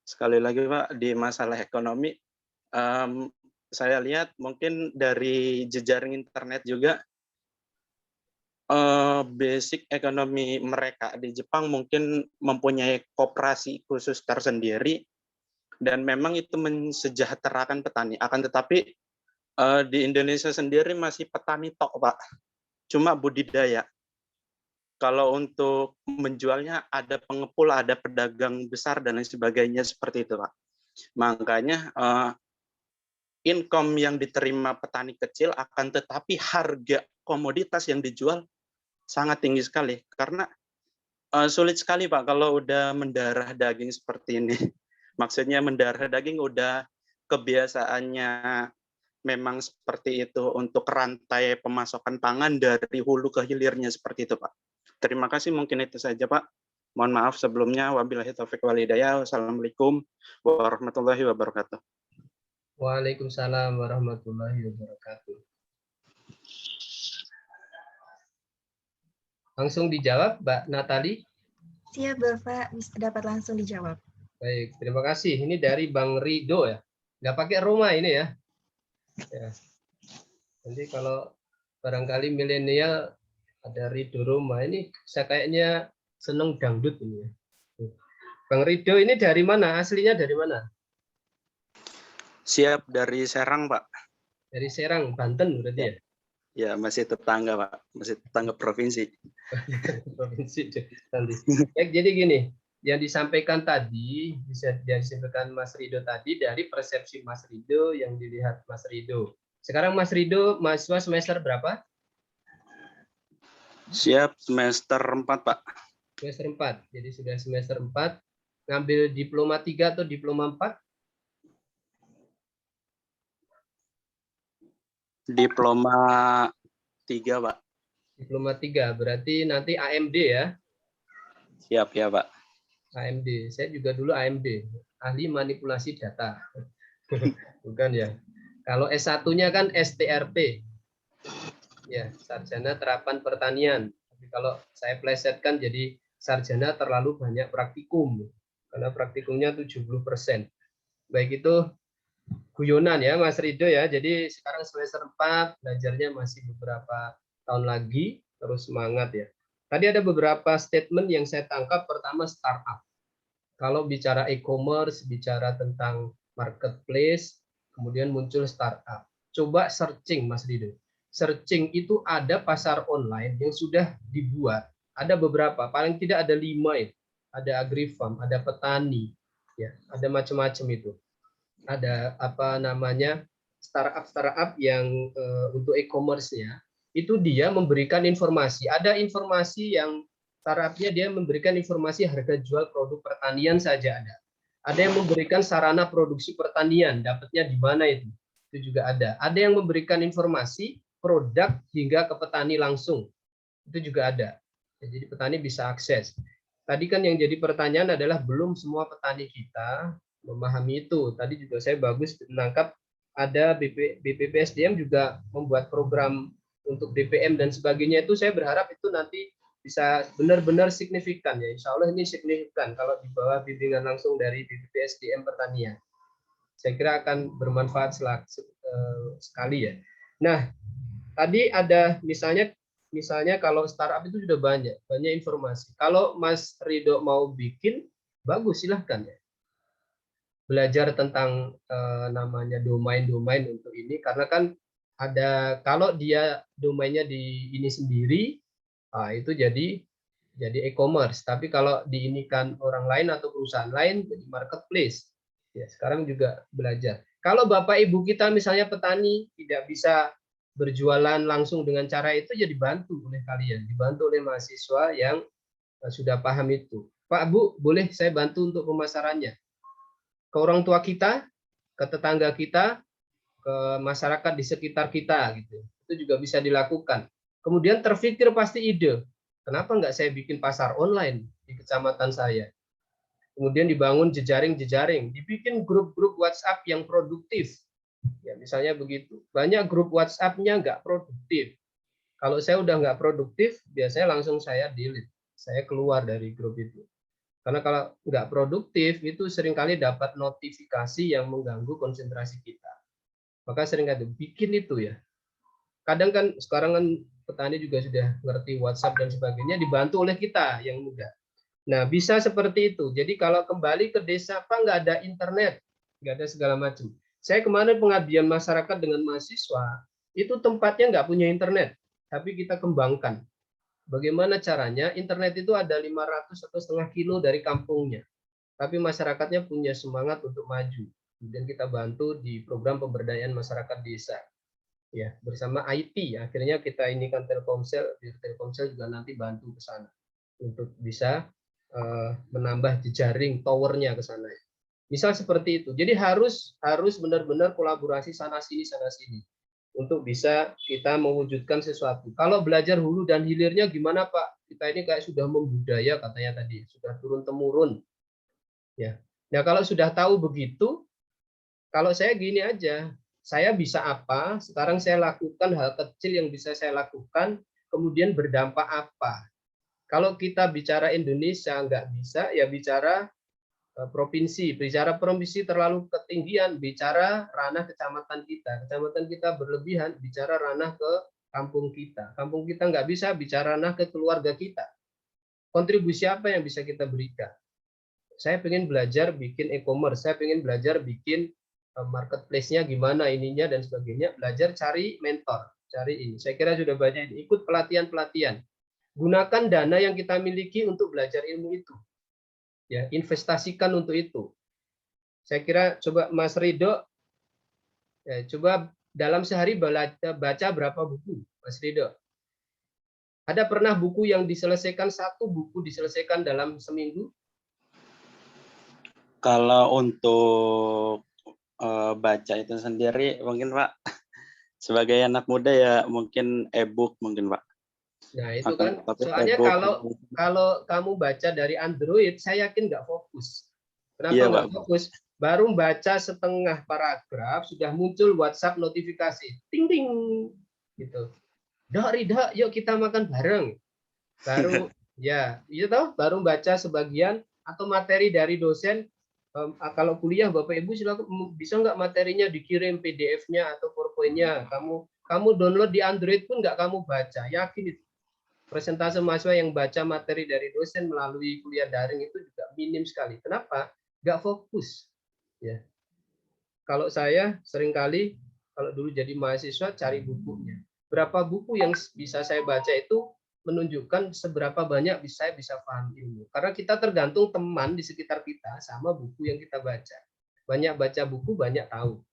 Speaker 9: Sekali lagi Pak, di masalah ekonomi, saya lihat mungkin dari jejaring internet juga, basic ekonomi mereka di Jepang mungkin mempunyai koperasi khusus tersendiri, dan memang itu mensejahterakan petani. Akan tetapi di Indonesia sendiri masih petani tok Pak, cuma budidaya. Kalau untuk menjualnya ada pengepul, ada pedagang besar dan lain sebagainya seperti itu, Pak. Makanya income yang diterima petani kecil, akan tetapi harga komoditas yang dijual sangat tinggi sekali. Karena sulit sekali, Pak, kalau udah mendarah daging seperti ini. Maksudnya mendarah daging udah kebiasaannya memang seperti itu untuk rantai pemasokan pangan dari hulu ke hilirnya seperti itu, Pak. Terima kasih, mungkin itu saja, Pak. Mohon maaf sebelumnya. Wabillahi taufiq wal hidayah. Wassalamualaikum warahmatullahi wabarakatuh.
Speaker 2: Waalaikumsalam warahmatullahi wabarakatuh. Langsung dijawab, Mbak Natali.
Speaker 1: Siap, Bapak. Bisa dapat langsung dijawab.
Speaker 2: Baik, terima kasih. Ini dari Bang Rido ya. Nggak pakai Roma ini ya. Nanti kalau barangkali milenial ada Rido Roma, ini saya kayaknya seneng dangdut ini ya. Bang Rido ini dari mana? Aslinya dari mana?
Speaker 9: Siap, dari Serang, Pak.
Speaker 2: Dari Serang, Banten berarti ya?
Speaker 9: Ya, masih tetangga, Pak. Masih tetangga provinsi.
Speaker 2: Provinsi nanti. Baik, jadi gini, yang disampaikan tadi, bisa disampaikan Mas Rido tadi dari persepsi Mas Rido yang dilihat Mas Rido. Sekarang Mas Rido mahasiswa semester berapa?
Speaker 9: Siap, semester 4, Pak.
Speaker 2: Semester 4. Jadi sudah semester 4. Ngambil diploma 3 atau diploma 4?
Speaker 9: Diploma 3, Pak.
Speaker 2: Diploma 3. Berarti nanti AMD ya?
Speaker 9: Siap, ya, Pak.
Speaker 2: AMD. Saya juga dulu AMD. Ahli manipulasi data. Bukan ya? Kalau S1-nya kan STRP. Ya, sarjana terapan pertanian. Tapi kalau saya plesetkan jadi sarjana terlalu banyak praktikum. Karena praktikumnya 70%. Baik itu guyonan ya Mas Rido ya. Jadi sekarang semester 4, belajarnya masih beberapa tahun lagi. Terus semangat ya. Tadi ada beberapa statement yang saya tangkap. Pertama, startup. Kalau bicara e-commerce, bicara tentang marketplace, kemudian muncul startup. Coba searching Mas Rido. Searching itu ada pasar online yang sudah dibuat. Ada beberapa, paling tidak ada 5 itu. Ada agrifarm, ada petani, ya, ada macam-macam itu. Ada apa namanya startup yang untuk e-commerce-nya itu dia memberikan informasi. Ada informasi yang startup-nya dia memberikan informasi harga jual produk pertanian saja ada. Ada yang memberikan sarana produksi pertanian, dapatnya di mana itu? Itu juga ada. Ada yang memberikan informasi produk hingga ke petani langsung. Itu juga ada. Jadi petani bisa akses. Tadi kan yang jadi pertanyaan adalah belum semua petani kita memahami itu. Tadi juga saya bagus menangkap ada BPPSDM juga membuat program untuk DPM dan sebagainya. Itu saya berharap itu nanti bisa benar-benar signifikan ya. Insya Allah ini signifikan kalau di bawah bimbingan langsung dari BPPSDM pertanian. Saya kira akan bermanfaat sekali ya. Nah, tadi ada misalnya kalau startup itu sudah banyak informasi. Kalau Mas Rido mau bikin, bagus silahkan ya. Belajar tentang namanya domain-domain untuk ini, karena kan ada kalau dia domainnya di ini sendiri, itu jadi jadi e-commerce. Tapi kalau diinikan orang lain atau perusahaan lain jadi marketplace. Ya, sekarang juga belajar. Kalau Bapak Ibu kita misalnya petani tidak bisa berjualan langsung dengan cara itu, ya dibantu oleh kalian, dibantu oleh mahasiswa yang sudah paham itu. Pak, Bu, boleh saya bantu untuk pemasarannya? Ke orang tua kita, ke tetangga kita, ke masyarakat di sekitar kita, gitu. Itu juga bisa dilakukan. Kemudian terfikir pasti ide, kenapa nggak saya bikin pasar online di kecamatan saya? Kemudian dibangun jejaring-jejaring, dibikin grup-grup WhatsApp yang produktif. Ya, misalnya begitu. Banyak grup WhatsApp-nya nggak produktif. Kalau saya udah nggak produktif, biasanya langsung saya delete. Saya keluar dari grup itu. Karena kalau nggak produktif, itu seringkali dapat notifikasi yang mengganggu konsentrasi kita. Maka seringkali bikin itu ya. Kadang kan sekarang kan petani juga sudah ngerti WhatsApp dan sebagainya, dibantu oleh kita yang muda. Nah, bisa seperti itu. Jadi kalau kembali ke desa, Pak, nggak ada internet, nggak ada segala macam. Saya kemarin pengabdian masyarakat dengan mahasiswa, itu tempatnya nggak punya internet, tapi kita kembangkan. Bagaimana caranya? Internet itu ada 500 atau setengah kilo dari kampungnya, tapi masyarakatnya punya semangat untuk maju. Kemudian kita bantu di program pemberdayaan masyarakat desa, ya bersama IT. Akhirnya kita inikan Telkomsel, di Telkomsel juga nanti bantu ke sana untuk bisa menambah jejaring towernya ke sana. Misal seperti itu. Jadi harus benar-benar kolaborasi sana sini untuk bisa kita mewujudkan sesuatu. Kalau belajar hulu dan hilirnya gimana, Pak? Kita ini kayak sudah membudaya katanya tadi, sudah turun temurun. Ya. Nah, kalau sudah tahu begitu, kalau saya gini aja, saya bisa apa? Sekarang saya lakukan hal kecil yang bisa saya lakukan, kemudian berdampak apa? Kalau kita bicara Indonesia nggak bisa, ya bicara provinsi. Bicara provinsi terlalu ketinggian, bicara ranah kecamatan kita. Kecamatan kita berlebihan, bicara ranah ke kampung kita. Kampung kita nggak bisa, bicara ranah ke keluarga kita. Kontribusi apa yang bisa kita berikan? Saya pengen belajar bikin e-commerce, saya pengen belajar bikin marketplace-nya gimana ininya dan sebagainya. Belajar cari mentor, cari ini. Saya kira sudah banyak ikut pelatihan-pelatihan. Gunakan dana yang kita miliki untuk belajar ilmu itu. Ya, investasikan untuk itu. Saya kira coba Mas Ridho, ya, coba dalam sehari baca berapa buku, Mas Ridho? Ada pernah buku yang diselesaikan, satu buku diselesaikan dalam seminggu?
Speaker 9: Kalau untuk baca itu sendiri, mungkin Pak, sebagai anak muda ya mungkin e-book mungkin Pak.
Speaker 2: Nah itu kan, soalnya kalau kamu baca dari Android, saya yakin nggak fokus. Kenapa nggak fokus? Baru baca setengah paragraf, sudah muncul WhatsApp notifikasi, ting ting, gitu. Dok, Ridho, yuk kita makan bareng. Baru ya, itu toh, baru baca sebagian atau materi dari dosen. Kalau kuliah Bapak Ibu silakan, bisa nggak materinya dikirim PDF-nya atau PowerPoint-nya, kamu download di Android pun nggak kamu baca, yakin itu. Persentase mahasiswa yang baca materi dari dosen melalui kuliah daring itu juga minim sekali. Kenapa? Nggak fokus. Ya. Kalau saya seringkali, kalau dulu jadi mahasiswa, cari bukunya. Berapa buku yang bisa saya baca itu menunjukkan seberapa banyak saya bisa paham ilmu. Karena kita tergantung teman di sekitar kita sama buku yang kita baca. Banyak baca buku, banyak tahu.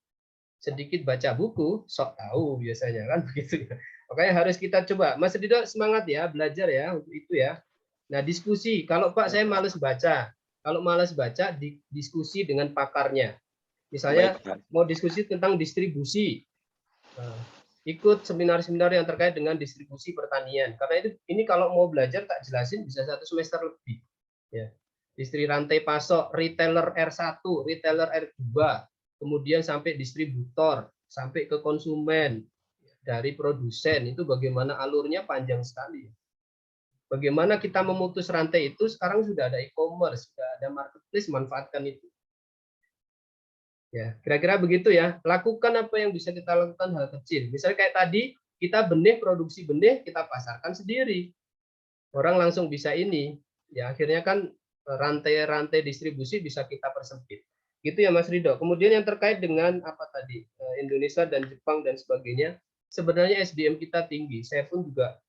Speaker 2: Sedikit baca buku, sok tahu biasanya kan begitu. Makanya harus kita coba. Mas Ridho semangat ya, belajar ya untuk itu ya. Nah, diskusi. Kalau Pak saya males baca. Kalau males baca, diskusi dengan pakarnya. Misalnya mau diskusi tentang distribusi. Ikut seminar-seminar yang terkait dengan distribusi pertanian. Karena ini kalau mau belajar tak jelasin bisa 1 semester lebih. Ya. Distri rantai pasok, retailer R1, retailer R2, kemudian sampai distributor, sampai ke konsumen, dari produsen, itu bagaimana alurnya panjang sekali. Bagaimana kita memutus rantai itu, sekarang sudah ada e-commerce, sudah ada marketplace, manfaatkan itu. Ya, kira-kira begitu ya. Lakukan apa yang bisa kita lakukan hal kecil. Misalnya kayak tadi, kita produksi benih, kita pasarkan sendiri. Orang langsung bisa ini. Ya, akhirnya kan rantai-rantai distribusi bisa kita persempit. Gitu ya Mas Ridho. Kemudian yang terkait dengan apa tadi, Indonesia dan Jepang dan sebagainya, sebenarnya SDM kita tinggi. Saya pun juga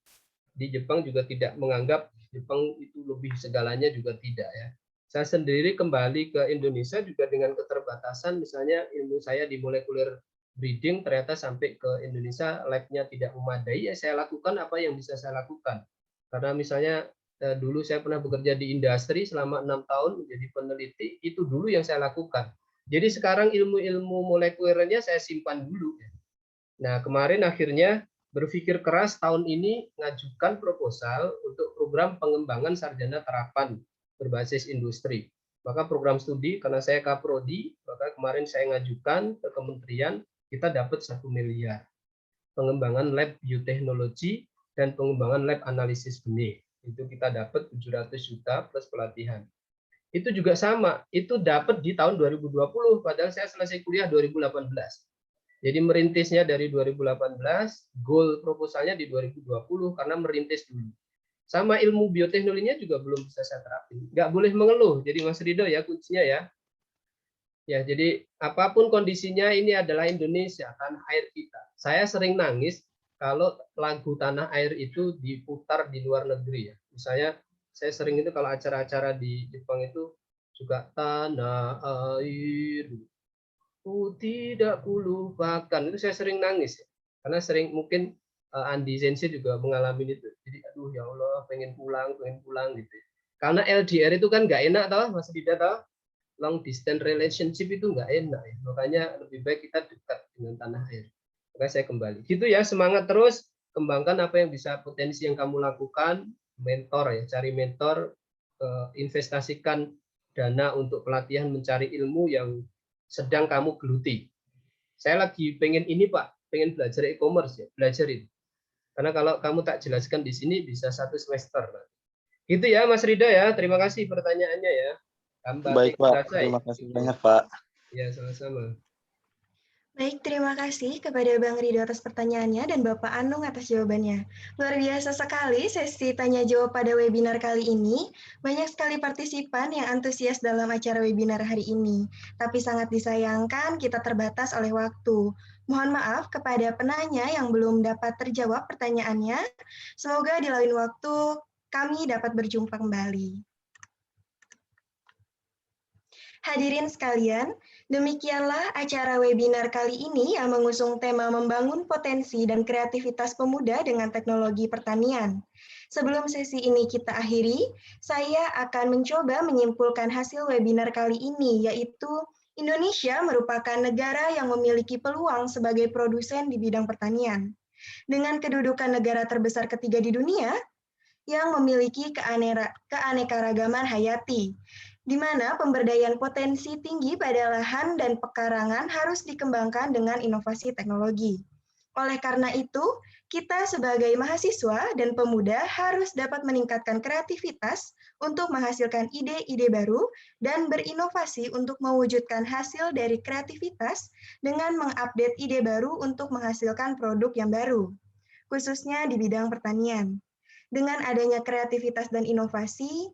Speaker 2: di Jepang juga tidak menganggap Jepang itu lebih segalanya, juga tidak ya. Saya sendiri kembali ke Indonesia juga dengan keterbatasan, misalnya ilmu saya di molekuler breeding ternyata sampai ke Indonesia lab-nya tidak memadai, ya saya lakukan apa yang bisa saya lakukan. Karena misalnya dulu saya pernah bekerja di industri selama 6 tahun menjadi peneliti, itu dulu yang saya lakukan. Jadi sekarang ilmu-ilmu molekulernya saya simpan dulu. Nah, kemarin akhirnya berpikir keras tahun ini ngajukan proposal untuk program pengembangan sarjana terapan berbasis industri. Maka program studi, karena saya kaprodi, maka kemarin saya ngajukan ke kementerian, kita dapat 1 miliar. Pengembangan lab bioteknologi dan pengembangan lab analisis benih. Itu kita dapat 700 juta plus pelatihan. Itu juga sama, itu dapat di tahun 2020, padahal saya selesai kuliah 2018. Jadi merintisnya dari 2018, goal proposalnya di 2020 karena merintis dulu. Sama ilmu bioteknologinya juga belum bisa saya terapin. Nggak boleh mengeluh. Jadi Mas Rido ya kuncinya ya. Ya, jadi apapun kondisinya ini adalah Indonesia, tanah air kita. Saya sering nangis kalau lagu Tanah Air itu diputar di luar negeri ya. Misalnya saya sering itu kalau acara-acara di Jepang itu juga Tanah Air. Tidak kulupakan, itu saya sering nangis ya. Karena sering mungkin Andi Sensei juga mengalami itu. Jadi aduh ya Allah pengen pulang gitu. Karena LDR itu kan nggak enak toh, Mas Dida toh. Long distance relationship itu nggak enak ya. Makanya lebih baik kita dekat dengan tanah air. Maka saya kembali. Gitu ya, semangat terus, kembangkan apa yang bisa potensi yang kamu lakukan, mentor ya, cari mentor, investasikan dana untuk pelatihan mencari ilmu yang sedang kamu geluti. Saya lagi pengen ini Pak, pengen belajar e-commerce ya, belajar itu. Karena kalau kamu tak jelaskan di sini bisa 1 semester. Gitu ya Mas Rida ya, terima kasih pertanyaannya ya.
Speaker 9: Baik Pak, terima kasih banyak Pak.
Speaker 2: Ya, sama-sama.
Speaker 1: Baik, terima kasih kepada Bang Rido atas pertanyaannya dan Bapak Anung atas jawabannya. Luar biasa sekali sesi tanya jawab pada webinar kali ini. Banyak sekali partisipan yang antusias dalam acara webinar hari ini. Tapi sangat disayangkan kita terbatas oleh waktu. Mohon maaf kepada penanya yang belum dapat terjawab pertanyaannya. Semoga di lain waktu kami dapat berjumpa kembali. Hadirin sekalian, demikianlah acara webinar kali ini yang mengusung tema membangun potensi dan kreativitas pemuda dengan teknologi pertanian. Sebelum sesi ini kita akhiri, saya akan mencoba menyimpulkan hasil webinar kali ini, yaitu Indonesia merupakan negara yang memiliki peluang sebagai produsen di bidang pertanian. Dengan kedudukan negara terbesar ketiga di dunia, yang memiliki keanekaragaman hayati, di mana pemberdayaan potensi tinggi pada lahan dan pekarangan harus dikembangkan dengan inovasi teknologi. Oleh karena itu, kita sebagai mahasiswa dan pemuda harus dapat meningkatkan kreativitas untuk menghasilkan ide-ide baru dan berinovasi untuk mewujudkan hasil dari kreativitas dengan mengupdate ide baru untuk menghasilkan produk yang baru, khususnya di bidang pertanian. Dengan adanya kreativitas dan inovasi,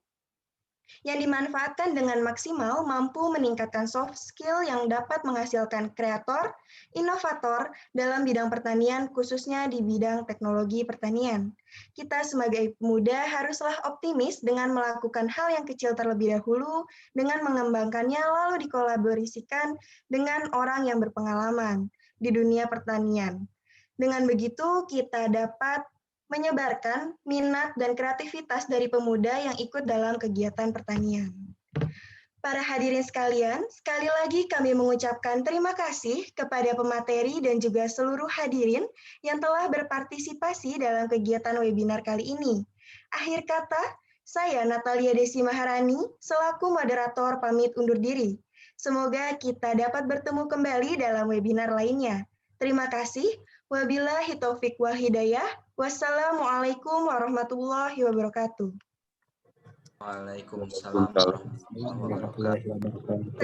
Speaker 1: yang dimanfaatkan dengan maksimal mampu meningkatkan soft skill yang dapat menghasilkan kreator, inovator dalam bidang pertanian, khususnya di bidang teknologi pertanian. Kita sebagai pemuda haruslah optimis dengan melakukan hal yang kecil terlebih dahulu, dengan mengembangkannya lalu dikolaborasikan dengan orang yang berpengalaman di dunia pertanian. Dengan begitu, kita dapat menyebarkan minat dan kreativitas dari pemuda yang ikut dalam kegiatan pertanian. Para hadirin sekalian, sekali lagi kami mengucapkan terima kasih kepada pemateri dan juga seluruh hadirin yang telah berpartisipasi dalam kegiatan webinar kali ini. Akhir kata, saya Natalia Desi Maharani, selaku moderator pamit undur diri. Semoga kita dapat bertemu kembali dalam webinar lainnya. Terima kasih. Wabillahi taufiq wal hidayah. Wassalamualaikum warahmatullahi wabarakatuh.
Speaker 4: Waalaikumsalam warahmatullahi wabarakatuh.